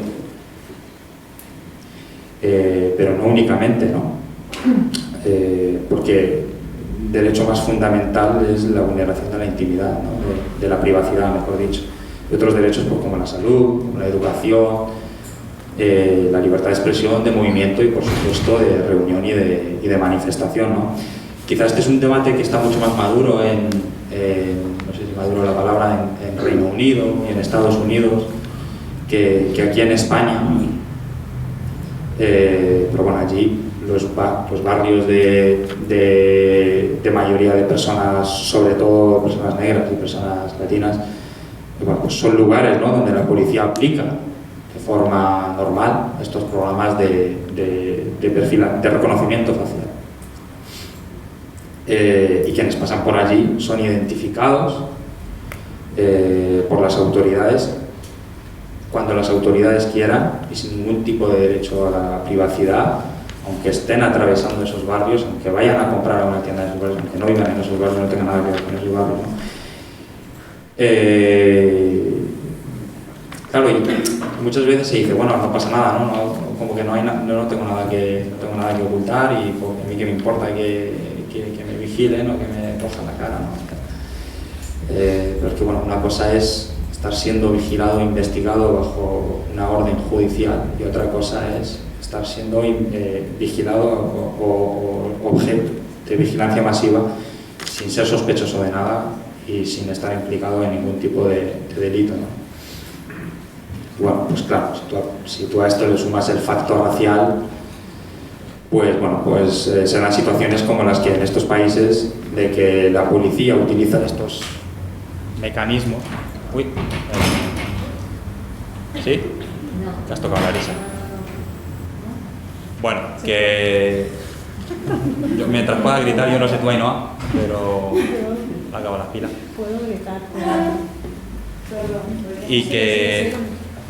Pero no únicamente, ¿no? Porque el derecho más fundamental es la vulneración de la intimidad, ¿no? de la privacidad, mejor dicho. Y otros derechos pues, como la salud, como la educación, la libertad de expresión, de movimiento y por supuesto de reunión y de manifestación, ¿no? Quizás este es un debate que está mucho más maduro no sé si maduro la palabra, en Reino Unido y en Estados Unidos que aquí en España. Pero bueno, allí los barrios de mayoría de personas, sobre todo personas negras y personas latinas, bueno, pues son lugares, ¿no? Donde la policía aplica de forma normal estos programas de reconocimiento facial. Y quienes pasan por allí son identificados por las autoridades cuando las autoridades quieran y sin ningún tipo de derecho a la privacidad, aunque estén atravesando esos barrios, aunque vayan a comprar a una tienda de esos barrios, aunque no vivan en esos barrios, no tengan nada que ver con esos barrios, ¿no? Claro, y muchas veces se dice, bueno, no pasa nada, ¿no? Como que no tengo nada que ocultar y pues, a mí que me importa que me vigilen o que me cojan la cara, ¿no? Pero es que bueno, una cosa es estar siendo vigilado e investigado bajo una orden judicial y otra cosa es estar siendo vigilado o objeto de vigilancia masiva sin ser sospechoso de nada y sin estar implicado en ningún tipo de delito, ¿no? Bueno, pues claro, si tú a esto le sumas el factor racial, pues bueno, pues serán situaciones como las que en estos países de que la policía utiliza estos mecanismos. Uy, ¿sí? ¿Te has tocado la risa? Bueno, que yo, mientras pueda gritar, yo no sé tú, Ainhoa, pero acabo las pilas. Puedo gritar. Y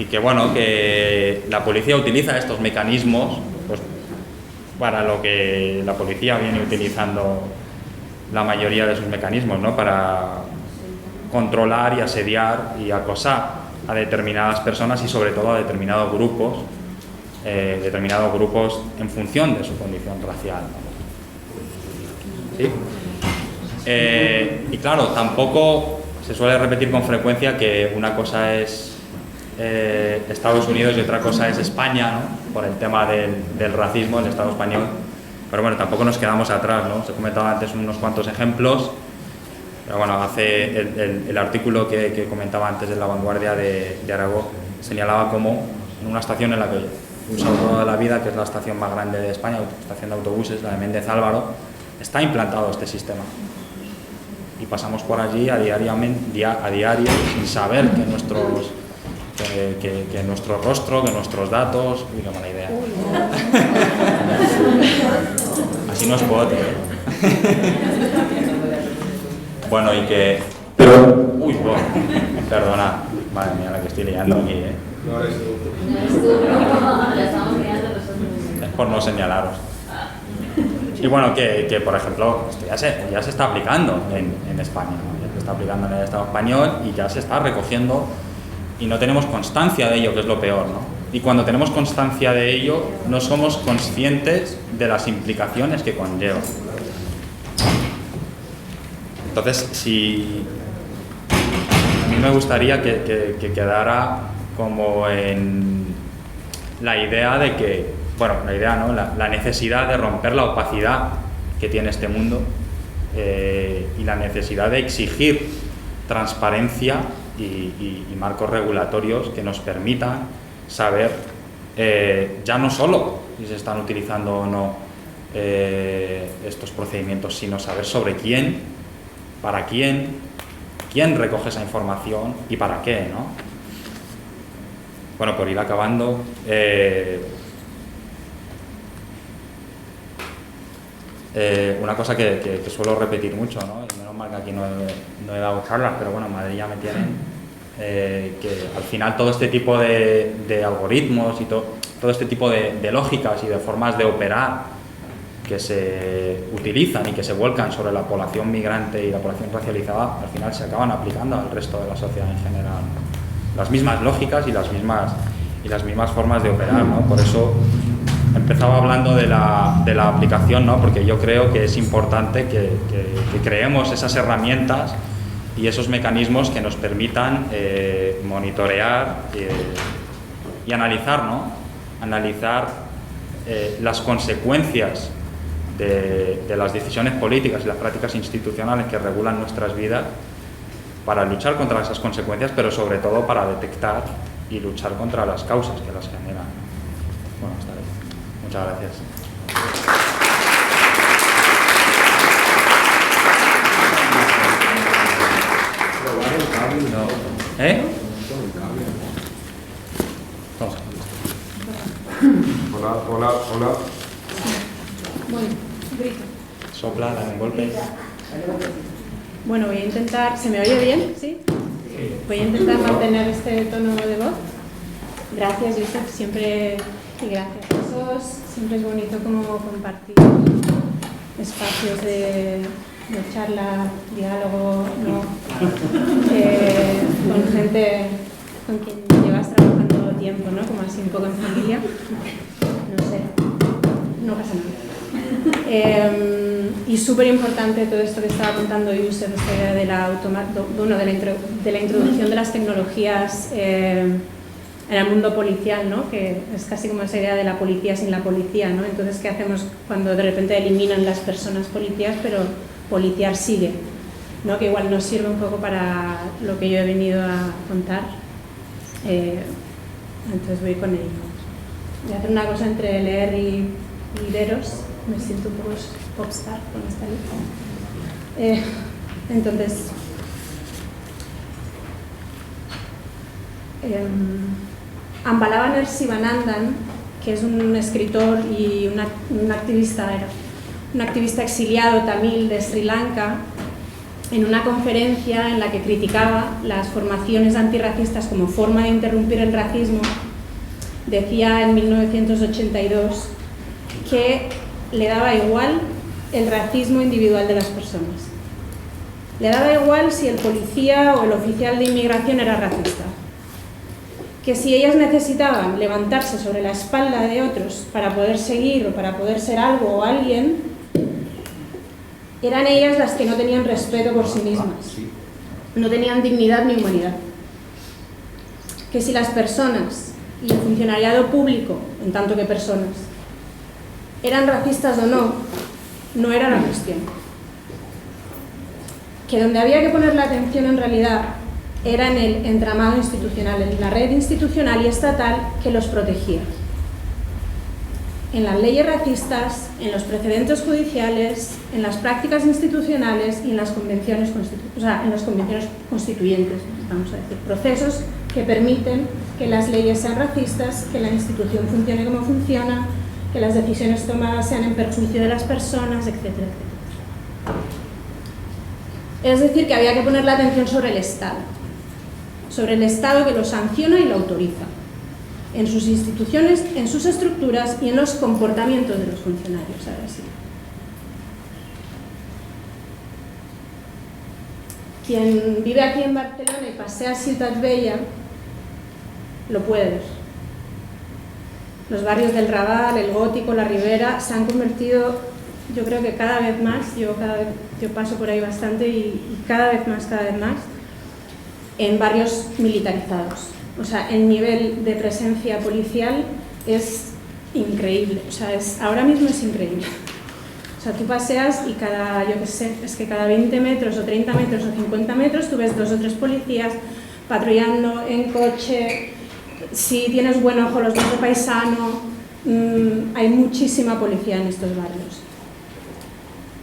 que bueno, que la policía utiliza estos mecanismos pues, para lo que la policía viene utilizando la mayoría de sus mecanismos, ¿no? Para controlar y asediar y acosar a determinadas personas y sobre todo a determinados grupos en función de su condición racial, ¿no? ¿Sí? Y claro, tampoco se suele repetir con frecuencia que una cosa es Estados Unidos y otra cosa es España, ¿no? Por el tema del racismo, el Estado español. Pero bueno, tampoco nos quedamos atrás, ¿no? Os he comentado antes unos cuantos ejemplos. Pero bueno, hace el artículo que comentaba antes de La Vanguardia de Aragó señalaba cómo en una estación en la que usa toda la vida, que es la estación más grande de España, estación de autobuses, la de Méndez Álvaro, está implantado este sistema. Y pasamos por allí a diario sin saber que nuestro rostro, que nuestros datos... Uy, qué mala idea. Así no es pote. Bueno, y que... Uy, bueno, perdona. Madre mía, la que estoy liando aquí, ¿eh? No eres tú. Es por no señalaros. Y bueno, que por ejemplo, esto ya se está aplicando en España, ¿no? Ya se está aplicando en el Estado español y ya se está recogiendo y no tenemos constancia de ello, que es lo peor, ¿no? Y cuando tenemos constancia de ello, no somos conscientes de las implicaciones que conlleva. Entonces, si me gustaría que quedara como en la idea de que, bueno, la idea, ¿no? La necesidad de romper la opacidad que tiene este mundo y la necesidad de exigir transparencia y marcos regulatorios que nos permitan saber ya no solo si se están utilizando o no estos procedimientos, sino saber sobre quién, para quién recoge esa información y para qué, ¿no? Bueno, por ir acabando, una cosa que suelo repetir mucho, ¿no? Y menos mal que aquí no he dado charlas, pero bueno, en Madrid ya me tienen, que al final todo este tipo de algoritmos y todo este tipo de lógicas y de formas de operar que se utilizan y que se vuelcan sobre la población migrante y la población racializada, al final se acaban aplicando al resto de la sociedad en general. Las mismas lógicas y las mismas formas de operar, ¿no? Por eso empezaba hablando de la aplicación, ¿no? Porque yo creo que es importante que creemos esas herramientas y esos mecanismos que nos permitan monitorear y analizar, ¿no? Analizar las consecuencias de las decisiones políticas y las prácticas institucionales que regulan nuestras vidas para luchar contra esas consecuencias, pero sobre todo para detectar y luchar contra las causas que las generan. Bueno, hasta ahí. Muchas gracias. ¿Eh? Vamos. Hola. Bueno, grito. Sopla, dale un golpe. Bueno, voy a intentar... ¿Se me oye bien? ¿Sí? Voy a intentar mantener este tono de voz. Gracias, Josep, siempre... Y gracias a todos. Siempre es bonito como compartir espacios de charla, diálogo, ¿no? Con gente con quien llevas trabajando tiempo, ¿no? Como así un poco en familia. No sé, no pasa nada. Y súper importante todo esto que estaba contando Josep, esta idea de la introducción de las tecnologías en el mundo policial, ¿no? Que es casi como esa idea de la policía sin la policía, ¿no? Entonces, ¿qué hacemos cuando de repente eliminan las personas policías, pero policiar sigue, ¿no? Que igual nos sirve un poco para lo que yo he venido a contar. Entonces voy con ello. Voy a hacer una cosa entre leer y veros. Me siento un poco popstar con esta lista. Entonces, Ambalavan Sivanandan, que es un escritor y un activista exiliado tamil de Sri Lanka, en una conferencia en la que criticaba las formaciones antirracistas como forma de interrumpir el racismo, decía en 1982 que le daba igual el racismo individual de las personas. Le daba igual si el policía o el oficial de inmigración era racista. Que si ellas necesitaban levantarse sobre la espalda de otros para poder seguir o para poder ser algo o alguien, eran ellas las que no tenían respeto por sí mismas, no tenían dignidad ni humanidad. Que si las personas y el funcionariado público, en tanto que personas, eran racistas o no, no era la cuestión. Que donde había que poner la atención en realidad era en el entramado institucional, en la red institucional y estatal que los protegía. En las leyes racistas, en los precedentes judiciales, en las prácticas institucionales y en las convenciones, constituyentes, vamos a decir, procesos que permiten que las leyes sean racistas, que la institución funcione como funciona, que las decisiones tomadas sean en perjuicio de las personas, etcétera, etcétera. Es decir, que había que poner la atención sobre el Estado que lo sanciona y lo autoriza, en sus instituciones, en sus estructuras y en los comportamientos de los funcionarios. Ahora sí. Quien vive aquí en Barcelona y pasea a Ciutat Vella lo puede ver. Los barrios del Raval, el Gótico, la Ribera se han convertido, yo creo que cada vez más, yo paso por ahí bastante y cada vez más, en barrios militarizados. O sea, el nivel de presencia policial es increíble, o sea, ahora mismo es increíble. O sea, tú paseas y cada 20 metros o 30 metros o 50 metros tú ves 2 o 3 policías patrullando en coche. Si tienes buen ojo los ves de paisano. Hay muchísima policía en estos barrios.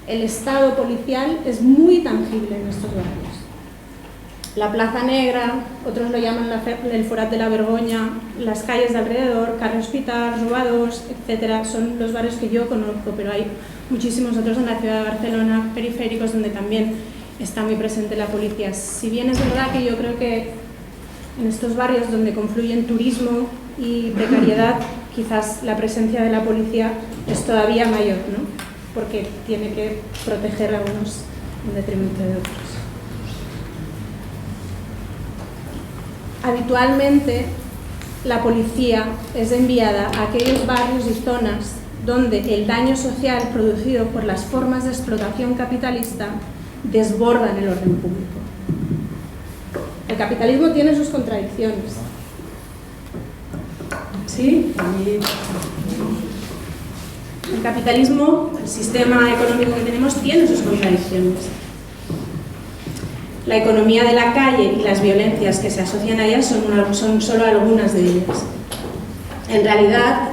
El estado policial es muy tangible en estos barrios. La Plaza Negra, otros lo llaman el Forat de la Vergoña, las calles de alrededor, Carrer Hospital, Robadors, etc. Son los barrios que yo conozco, pero hay muchísimos otros en la ciudad de Barcelona, periféricos, donde también está muy presente la policía. Si bien es verdad que yo creo que en estos barrios donde confluyen turismo y precariedad, quizás la presencia de la policía es todavía mayor, ¿no? Porque tiene que proteger a unos en detrimento de otros. Habitualmente, la policía es enviada a aquellos barrios y zonas donde el daño social producido por las formas de explotación capitalista desbordan el orden público. El capitalismo tiene sus contradicciones. ¿Sí? El capitalismo, el sistema económico que tenemos, tiene sus contradicciones. La economía de la calle y las violencias que se asocian a ella son solo algunas de ellas. En realidad,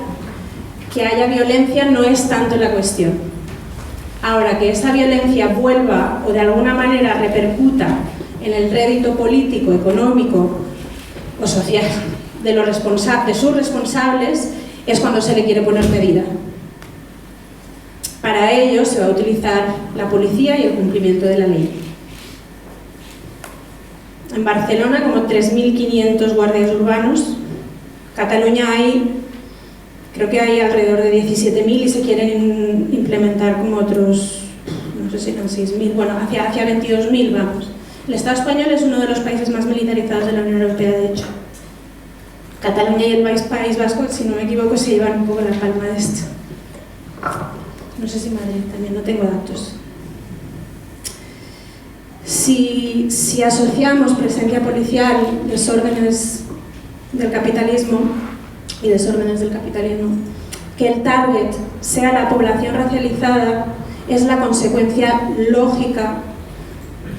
que haya violencia no es tanto la cuestión. Ahora, que esa violencia vuelva o de alguna manera repercuta en el rédito político, económico o social de sus responsables, es cuando se le quiere poner medida. Para ello se va a utilizar la policía y el cumplimiento de la ley. En Barcelona, como 3.500 guardias urbanos. Cataluña creo que hay alrededor de 17.000 y se quieren implementar como otros, no sé si eran 6.000, bueno, hacia 22.000 vamos. El Estado español es uno de los países más militarizados de la Unión Europea, de hecho. Cataluña y el País Vasco, si no me equivoco, se llevan un poco la palma de esto. No sé si Madrid también, no tengo datos. Si asociamos presencia policial, desórdenes del capitalismo y desórdenes del capitalismo, que el target sea la población racializada, es la consecuencia lógica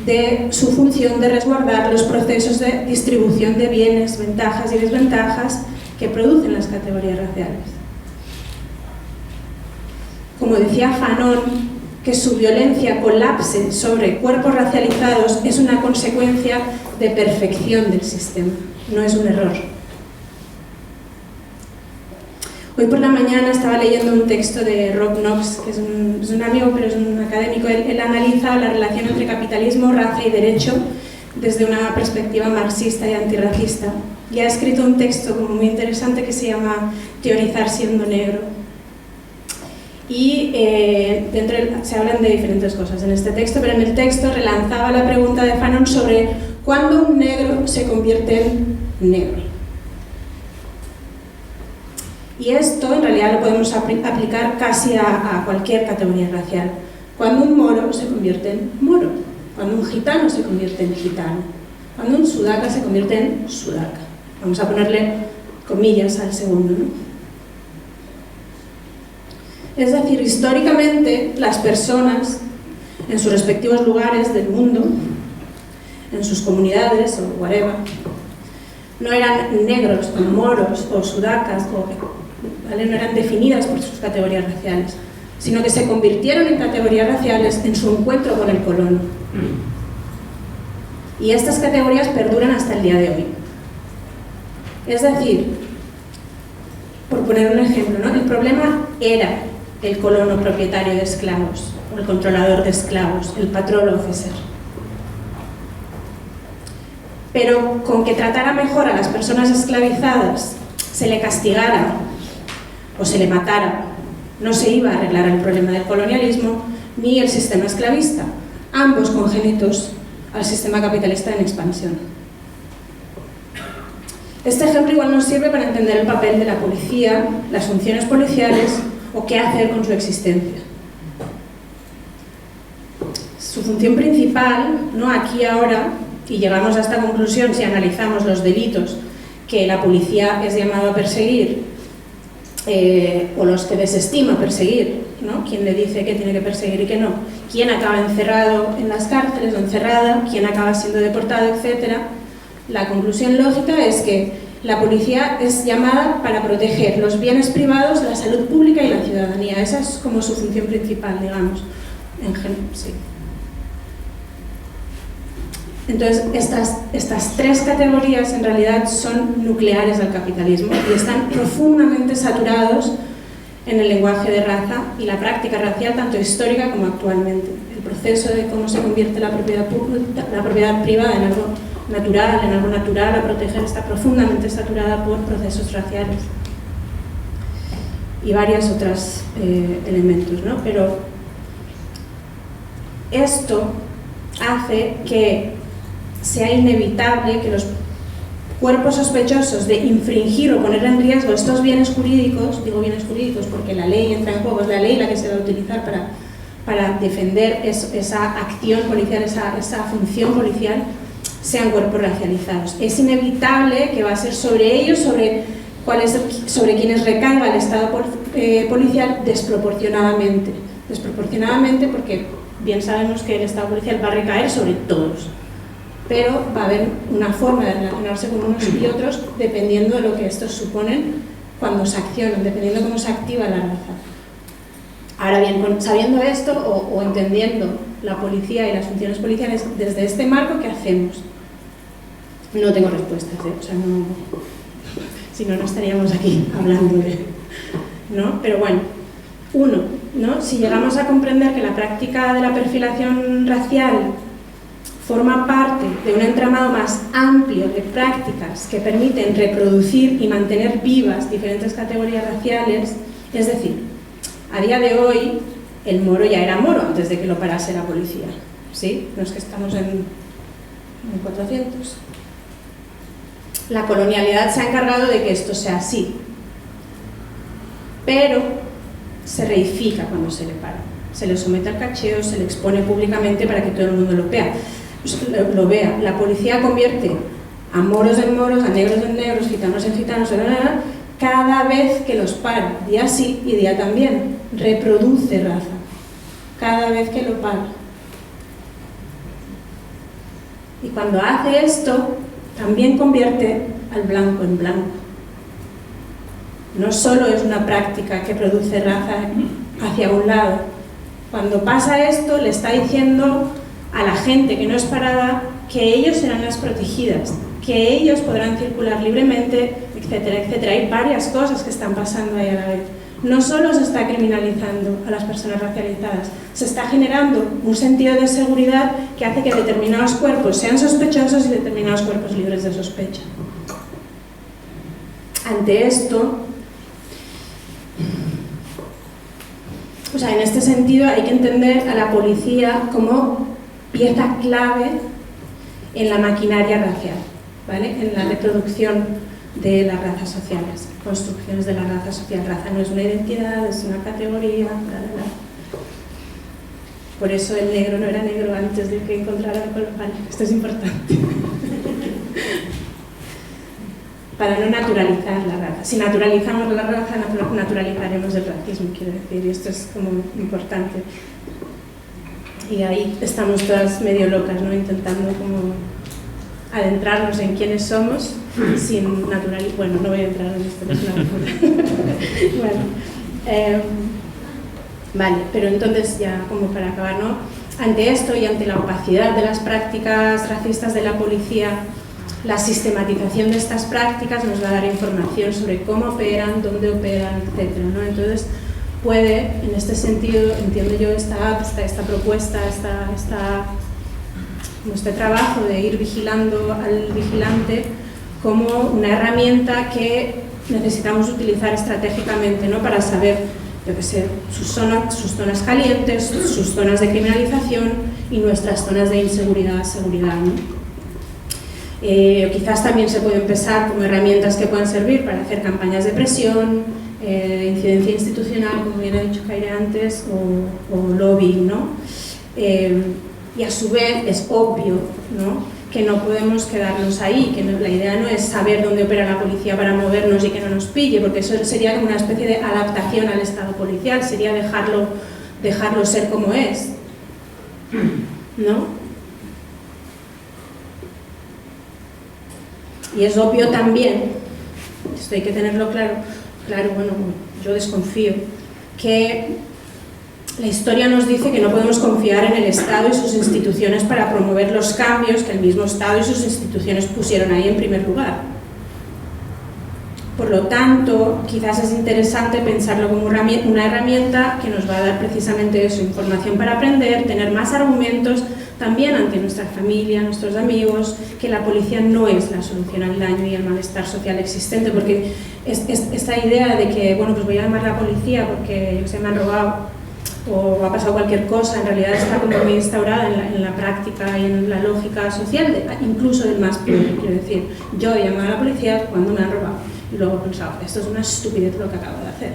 de su función de resguardar los procesos de distribución de bienes, ventajas y desventajas que producen las categorías raciales. Como decía Fanon, que su violencia colapse sobre cuerpos racializados es una consecuencia de perfección del sistema, no es un error. Hoy por la mañana estaba leyendo un texto de Rob Knox, que es un amigo, pero es un académico. Él analiza la relación entre capitalismo, raza y derecho desde una perspectiva marxista y antirracista. Y ha escrito un texto como muy interesante que se llama Teorizar siendo negro. Y se hablan de diferentes cosas en este texto, pero en el texto relanzaba la pregunta de Fanon sobre cuándo un negro se convierte en negro. Y esto en realidad lo podemos aplicar casi a cualquier categoría racial. Cuando un moro se convierte en moro, cuando un gitano se convierte en gitano, cuando un sudaca se convierte en sudaca. Vamos a ponerle comillas al segundo, ¿no? Es decir, históricamente las personas en sus respectivos lugares del mundo, en sus comunidades o whatever, no eran negros o moros o sudacas, ¿vale? No eran definidas por sus categorías raciales, sino que se convirtieron en categorías raciales en su encuentro con el colono. Y estas categorías perduran hasta el día de hoy. Es decir, por poner un ejemplo, ¿no? El problema era el colono propietario de esclavos, o el controlador de esclavos, el patrol officer. Pero con que tratara mejor a las personas esclavizadas, se le castigara o se le matara, no se iba a arreglar el problema del colonialismo ni el sistema esclavista, ambos congénitos al sistema capitalista en expansión. Este ejemplo igual nos sirve para entender el papel de la policía, las funciones policiales o qué hacer con su existencia. Su función principal, no aquí ahora, y llegamos a esta conclusión si analizamos los delitos que la policía es llamada a perseguir o los que desestima perseguir, ¿no? ¿Quién le dice qué tiene que perseguir y qué no? ¿Quién acaba encerrado en las cárceles o encerrada? ¿Quién acaba siendo deportado, etcétera? La conclusión lógica es que la policía es llamada para proteger los bienes privados, la salud pública y la ciudadanía. Esa es como su función principal, digamos. Sí. Entonces, estas tres categorías en realidad son nucleares al capitalismo y están profundamente saturados en el lenguaje de raza y la práctica racial, tanto histórica como actualmente. El proceso de cómo se convierte la propiedad privada en algo natural, a proteger, está profundamente saturada por procesos raciales y varios otros elementos, ¿no? Pero esto hace que sea inevitable que los cuerpos sospechosos de infringir o poner en riesgo estos bienes jurídicos, digo bienes jurídicos porque la ley entra en juego, es la ley la que se va a utilizar para defender esa acción policial, esa función policial, sean cuerpos racializados. Es inevitable que va a ser sobre ellos, sobre quienes recaiga el Estado policial desproporcionadamente porque bien sabemos que el Estado policial va a recaer sobre todos, pero va a haber una forma de relacionarse con unos y otros dependiendo de lo que estos suponen cuando se accionan, dependiendo de cómo se activa la raza. Ahora bien, sabiendo esto o entendiendo la policía y las funciones policiales desde este marco, ¿qué hacemos? No tengo respuestas, o sea, no, si no, no estaríamos aquí hablando ¿no? Pero bueno, ¿no? Si llegamos a comprender que la práctica de la perfilación racial forma parte de un entramado más amplio de prácticas que permiten reproducir y mantener vivas diferentes categorías raciales, es decir, a día de hoy el moro ya era moro antes de que lo parase la policía, ¿sí? No es que estamos en 400. La colonialidad se ha encargado de que esto sea así, pero se reifica cuando se le para, se le somete al cacheo, se le expone públicamente para que todo el mundo lo vea. La policía convierte a moros en moros, a negros en negros, gitanos en gitanos, cada vez que los para, día sí y día también, reproduce raza, cada vez que lo para. Y cuando hace esto, también convierte al blanco en blanco. No solo es una práctica que produce raza hacia un lado. Cuando pasa esto, le está diciendo a la gente que no es parada que ellos serán las protegidas, que ellos podrán circular libremente, etcétera, etcétera. Hay varias cosas que están pasando ahí a la vez. No solo se está criminalizando a las personas racializadas, se está generando un sentido de seguridad que hace que determinados cuerpos sean sospechosos y determinados cuerpos libres de sospecha. Ante esto, o sea, en este sentido hay que entender a la policía como pieza clave en la maquinaria racial, ¿vale? En la reproducción de las razas sociales, construcciones de la raza social. Raza no es una identidad, es una categoría, Por eso el negro no era negro antes de que encontrara el color. Vale, esto es importante. Para no naturalizar la raza. Si naturalizamos la raza, naturalizaremos el racismo, quiero decir, y esto es como importante. Y ahí estamos todas medio locas, ¿no? Intentando como adentrarnos en quiénes somos sin naturalizar. Bueno, no voy a entrar en esto, no es una locura. Bueno, vale, pero entonces ya como para acabar, ¿no? Ante esto y ante la opacidad de las prácticas racistas de la policía, la sistematización de estas prácticas nos va a dar información sobre cómo operan, dónde operan, etcétera, ¿no? Entonces puede, en este sentido, entiendo yo esta propuesta, este trabajo de ir vigilando al vigilante como una herramienta que necesitamos utilizar estratégicamente, ¿no? Para saber, yo qué sé, sus zonas calientes, sus zonas de criminalización y nuestras zonas de inseguridad, seguridad, ¿no? Quizás también se puede empezar como herramientas que puedan servir para hacer campañas de presión, incidencia institucional, como bien ha dicho Kaire antes, o lobbying, ¿no? Y a su vez es obvio, ¿no?, que no podemos quedarnos ahí, que la idea no es saber dónde opera la policía para movernos y que no nos pille, porque eso sería como una especie de adaptación al estado policial, sería dejarlo ser como es, ¿no? Y es obvio también, esto hay que tenerlo claro, bueno, yo desconfío, que la historia nos dice que no podemos confiar en el Estado y sus instituciones para promover los cambios que el mismo Estado y sus instituciones pusieron ahí en primer lugar. Por lo tanto, quizás es interesante pensarlo como una herramienta que nos va a dar precisamente eso, información para aprender, tener más argumentos también ante nuestra familia, nuestros amigos, que la policía no es la solución al daño y al malestar social existente, porque esta idea de que, bueno, pues voy a llamar a la policía porque me han robado o ha pasado cualquier cosa, en realidad está como muy instaurada en la práctica y en la lógica social, incluso del más pobre. Quiero decir, yo he llamado a la policía cuando me han robado y luego he pensado, esto es una estupidez lo que acabo de hacer,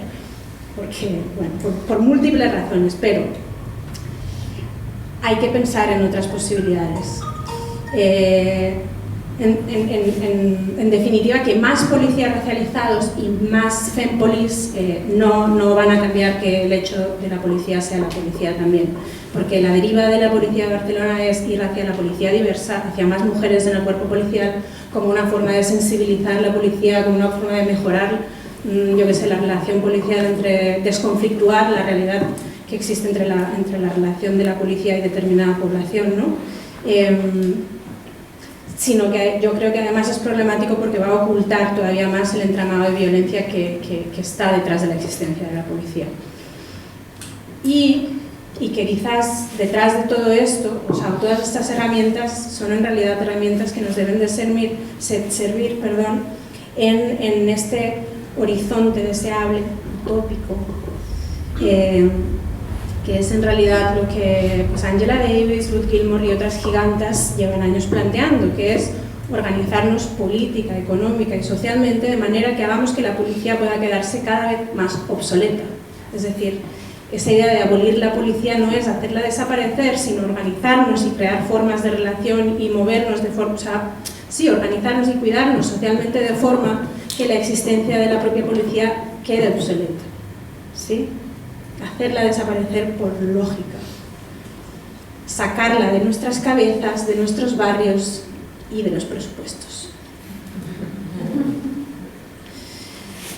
porque, bueno, por múltiples razones, pero hay que pensar en otras posibilidades. En definitiva, que más policías racializados y más fempolis no van a cambiar que el hecho de la policía sea la policía también, porque la deriva de la policía de Barcelona es ir hacia la policía diversa, hacia más mujeres en el cuerpo policial, como una forma de sensibilizar la policía, como una forma de mejorar, yo que sé, la relación policial, entre desconflictuar la realidad que existe entre la relación de la policía y determinada población, ¿no? Sino que yo creo que además es problemático porque va a ocultar todavía más el entramado de violencia que está detrás de la existencia de la policía. Y que quizás detrás de todo esto, o sea, todas estas herramientas son en realidad herramientas que nos deben de servir en este horizonte deseable, utópico, que es en realidad lo que pues, Angela Davis, Ruth Gilmore y otras gigantas llevan años planteando, que es organizarnos política, económica y socialmente de manera que hagamos que la policía pueda quedarse cada vez más obsoleta. Es decir, esa idea de abolir la policía no es hacerla desaparecer, sino organizarnos y crear formas de relación y movernos de forma, o sea, sí, organizarnos y cuidarnos socialmente de forma que la existencia de la propia policía quede obsoleta, ¿sí? Hacerla desaparecer por lógica, sacarla de nuestras cabezas, de nuestros barrios y de los presupuestos.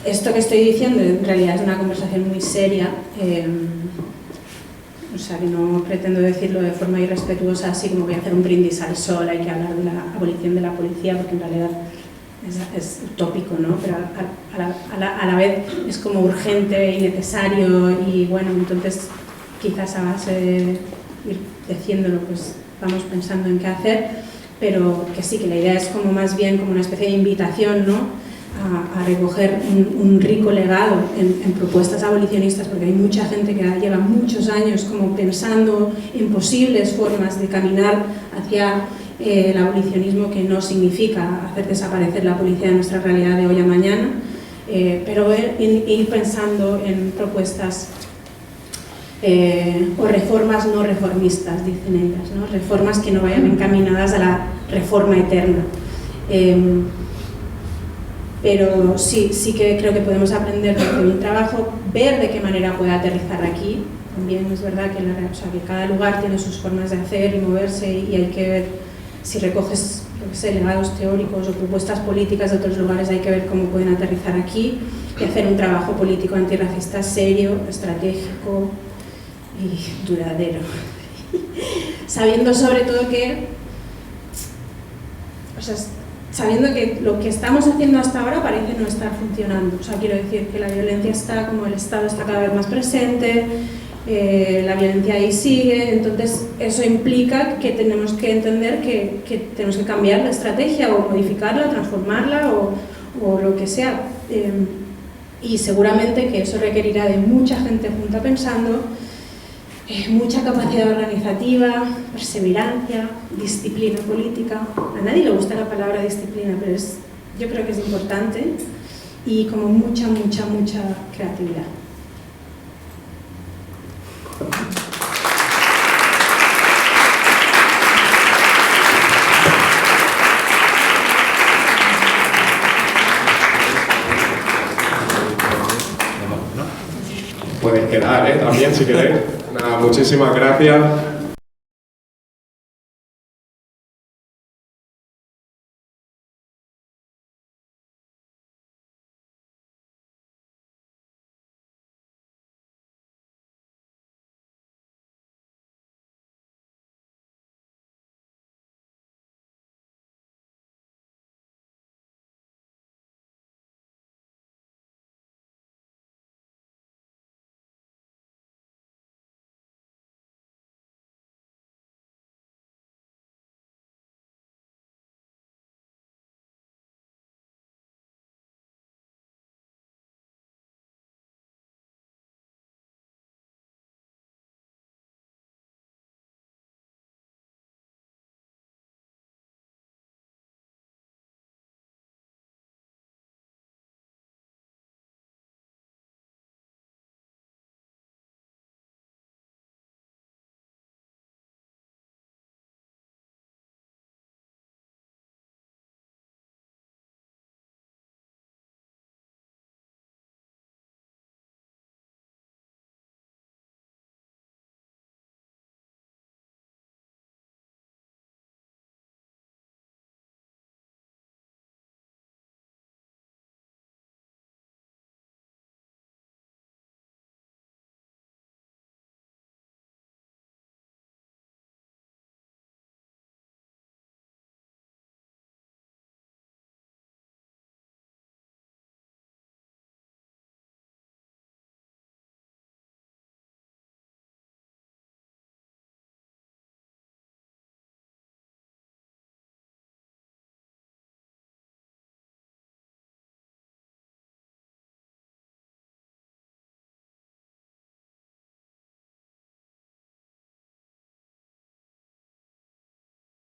Esto que estoy diciendo en realidad es una conversación muy seria, o sea que no pretendo decirlo de forma irrespetuosa, así como voy a hacer un brindis al sol, hay que hablar de la abolición de la policía, porque en realidad es utópico, ¿no? Pero a la vez es como urgente y necesario, y bueno, entonces quizás a base de ir diciéndolo pues vamos pensando en qué hacer, pero que sí, que la idea es como más bien como una especie de invitación, ¿no? A recoger un rico legado en propuestas abolicionistas, porque hay mucha gente que lleva muchos años como pensando en posibles formas de caminar hacia el abolicionismo, que no significa hacer desaparecer la policía de nuestra realidad de hoy a mañana, pero ir pensando en propuestas o reformas no reformistas, dicen ellas, ¿no? Reformas que no vayan encaminadas a la reforma eterna. Pero sí que creo que podemos aprender de mi trabajo, ver de qué manera puede aterrizar aquí. También es verdad que, que cada lugar tiene sus formas de hacer y moverse, y hay que ver si recoges, yo qué sé, legados teóricos o propuestas políticas de otros lugares, hay que ver cómo pueden aterrizar aquí y hacer un trabajo político antirracista serio, estratégico y duradero. Sabiendo sobre todo que, o sea, sabiendo que lo que estamos haciendo hasta ahora parece no estar funcionando. O sea, quiero decir que la violencia está, como el Estado está cada vez más presente, la violencia ahí sigue, entonces eso implica que tenemos que entender que tenemos que cambiar la estrategia o modificarla, transformarla o lo que sea. Y seguramente que eso requerirá de mucha gente junta pensando, mucha capacidad organizativa, perseverancia, disciplina política. A nadie le gusta la palabra disciplina, pero yo creo que es importante, y como mucha creatividad. podéis quedar, también si queréis. Nada, muchísimas gracias.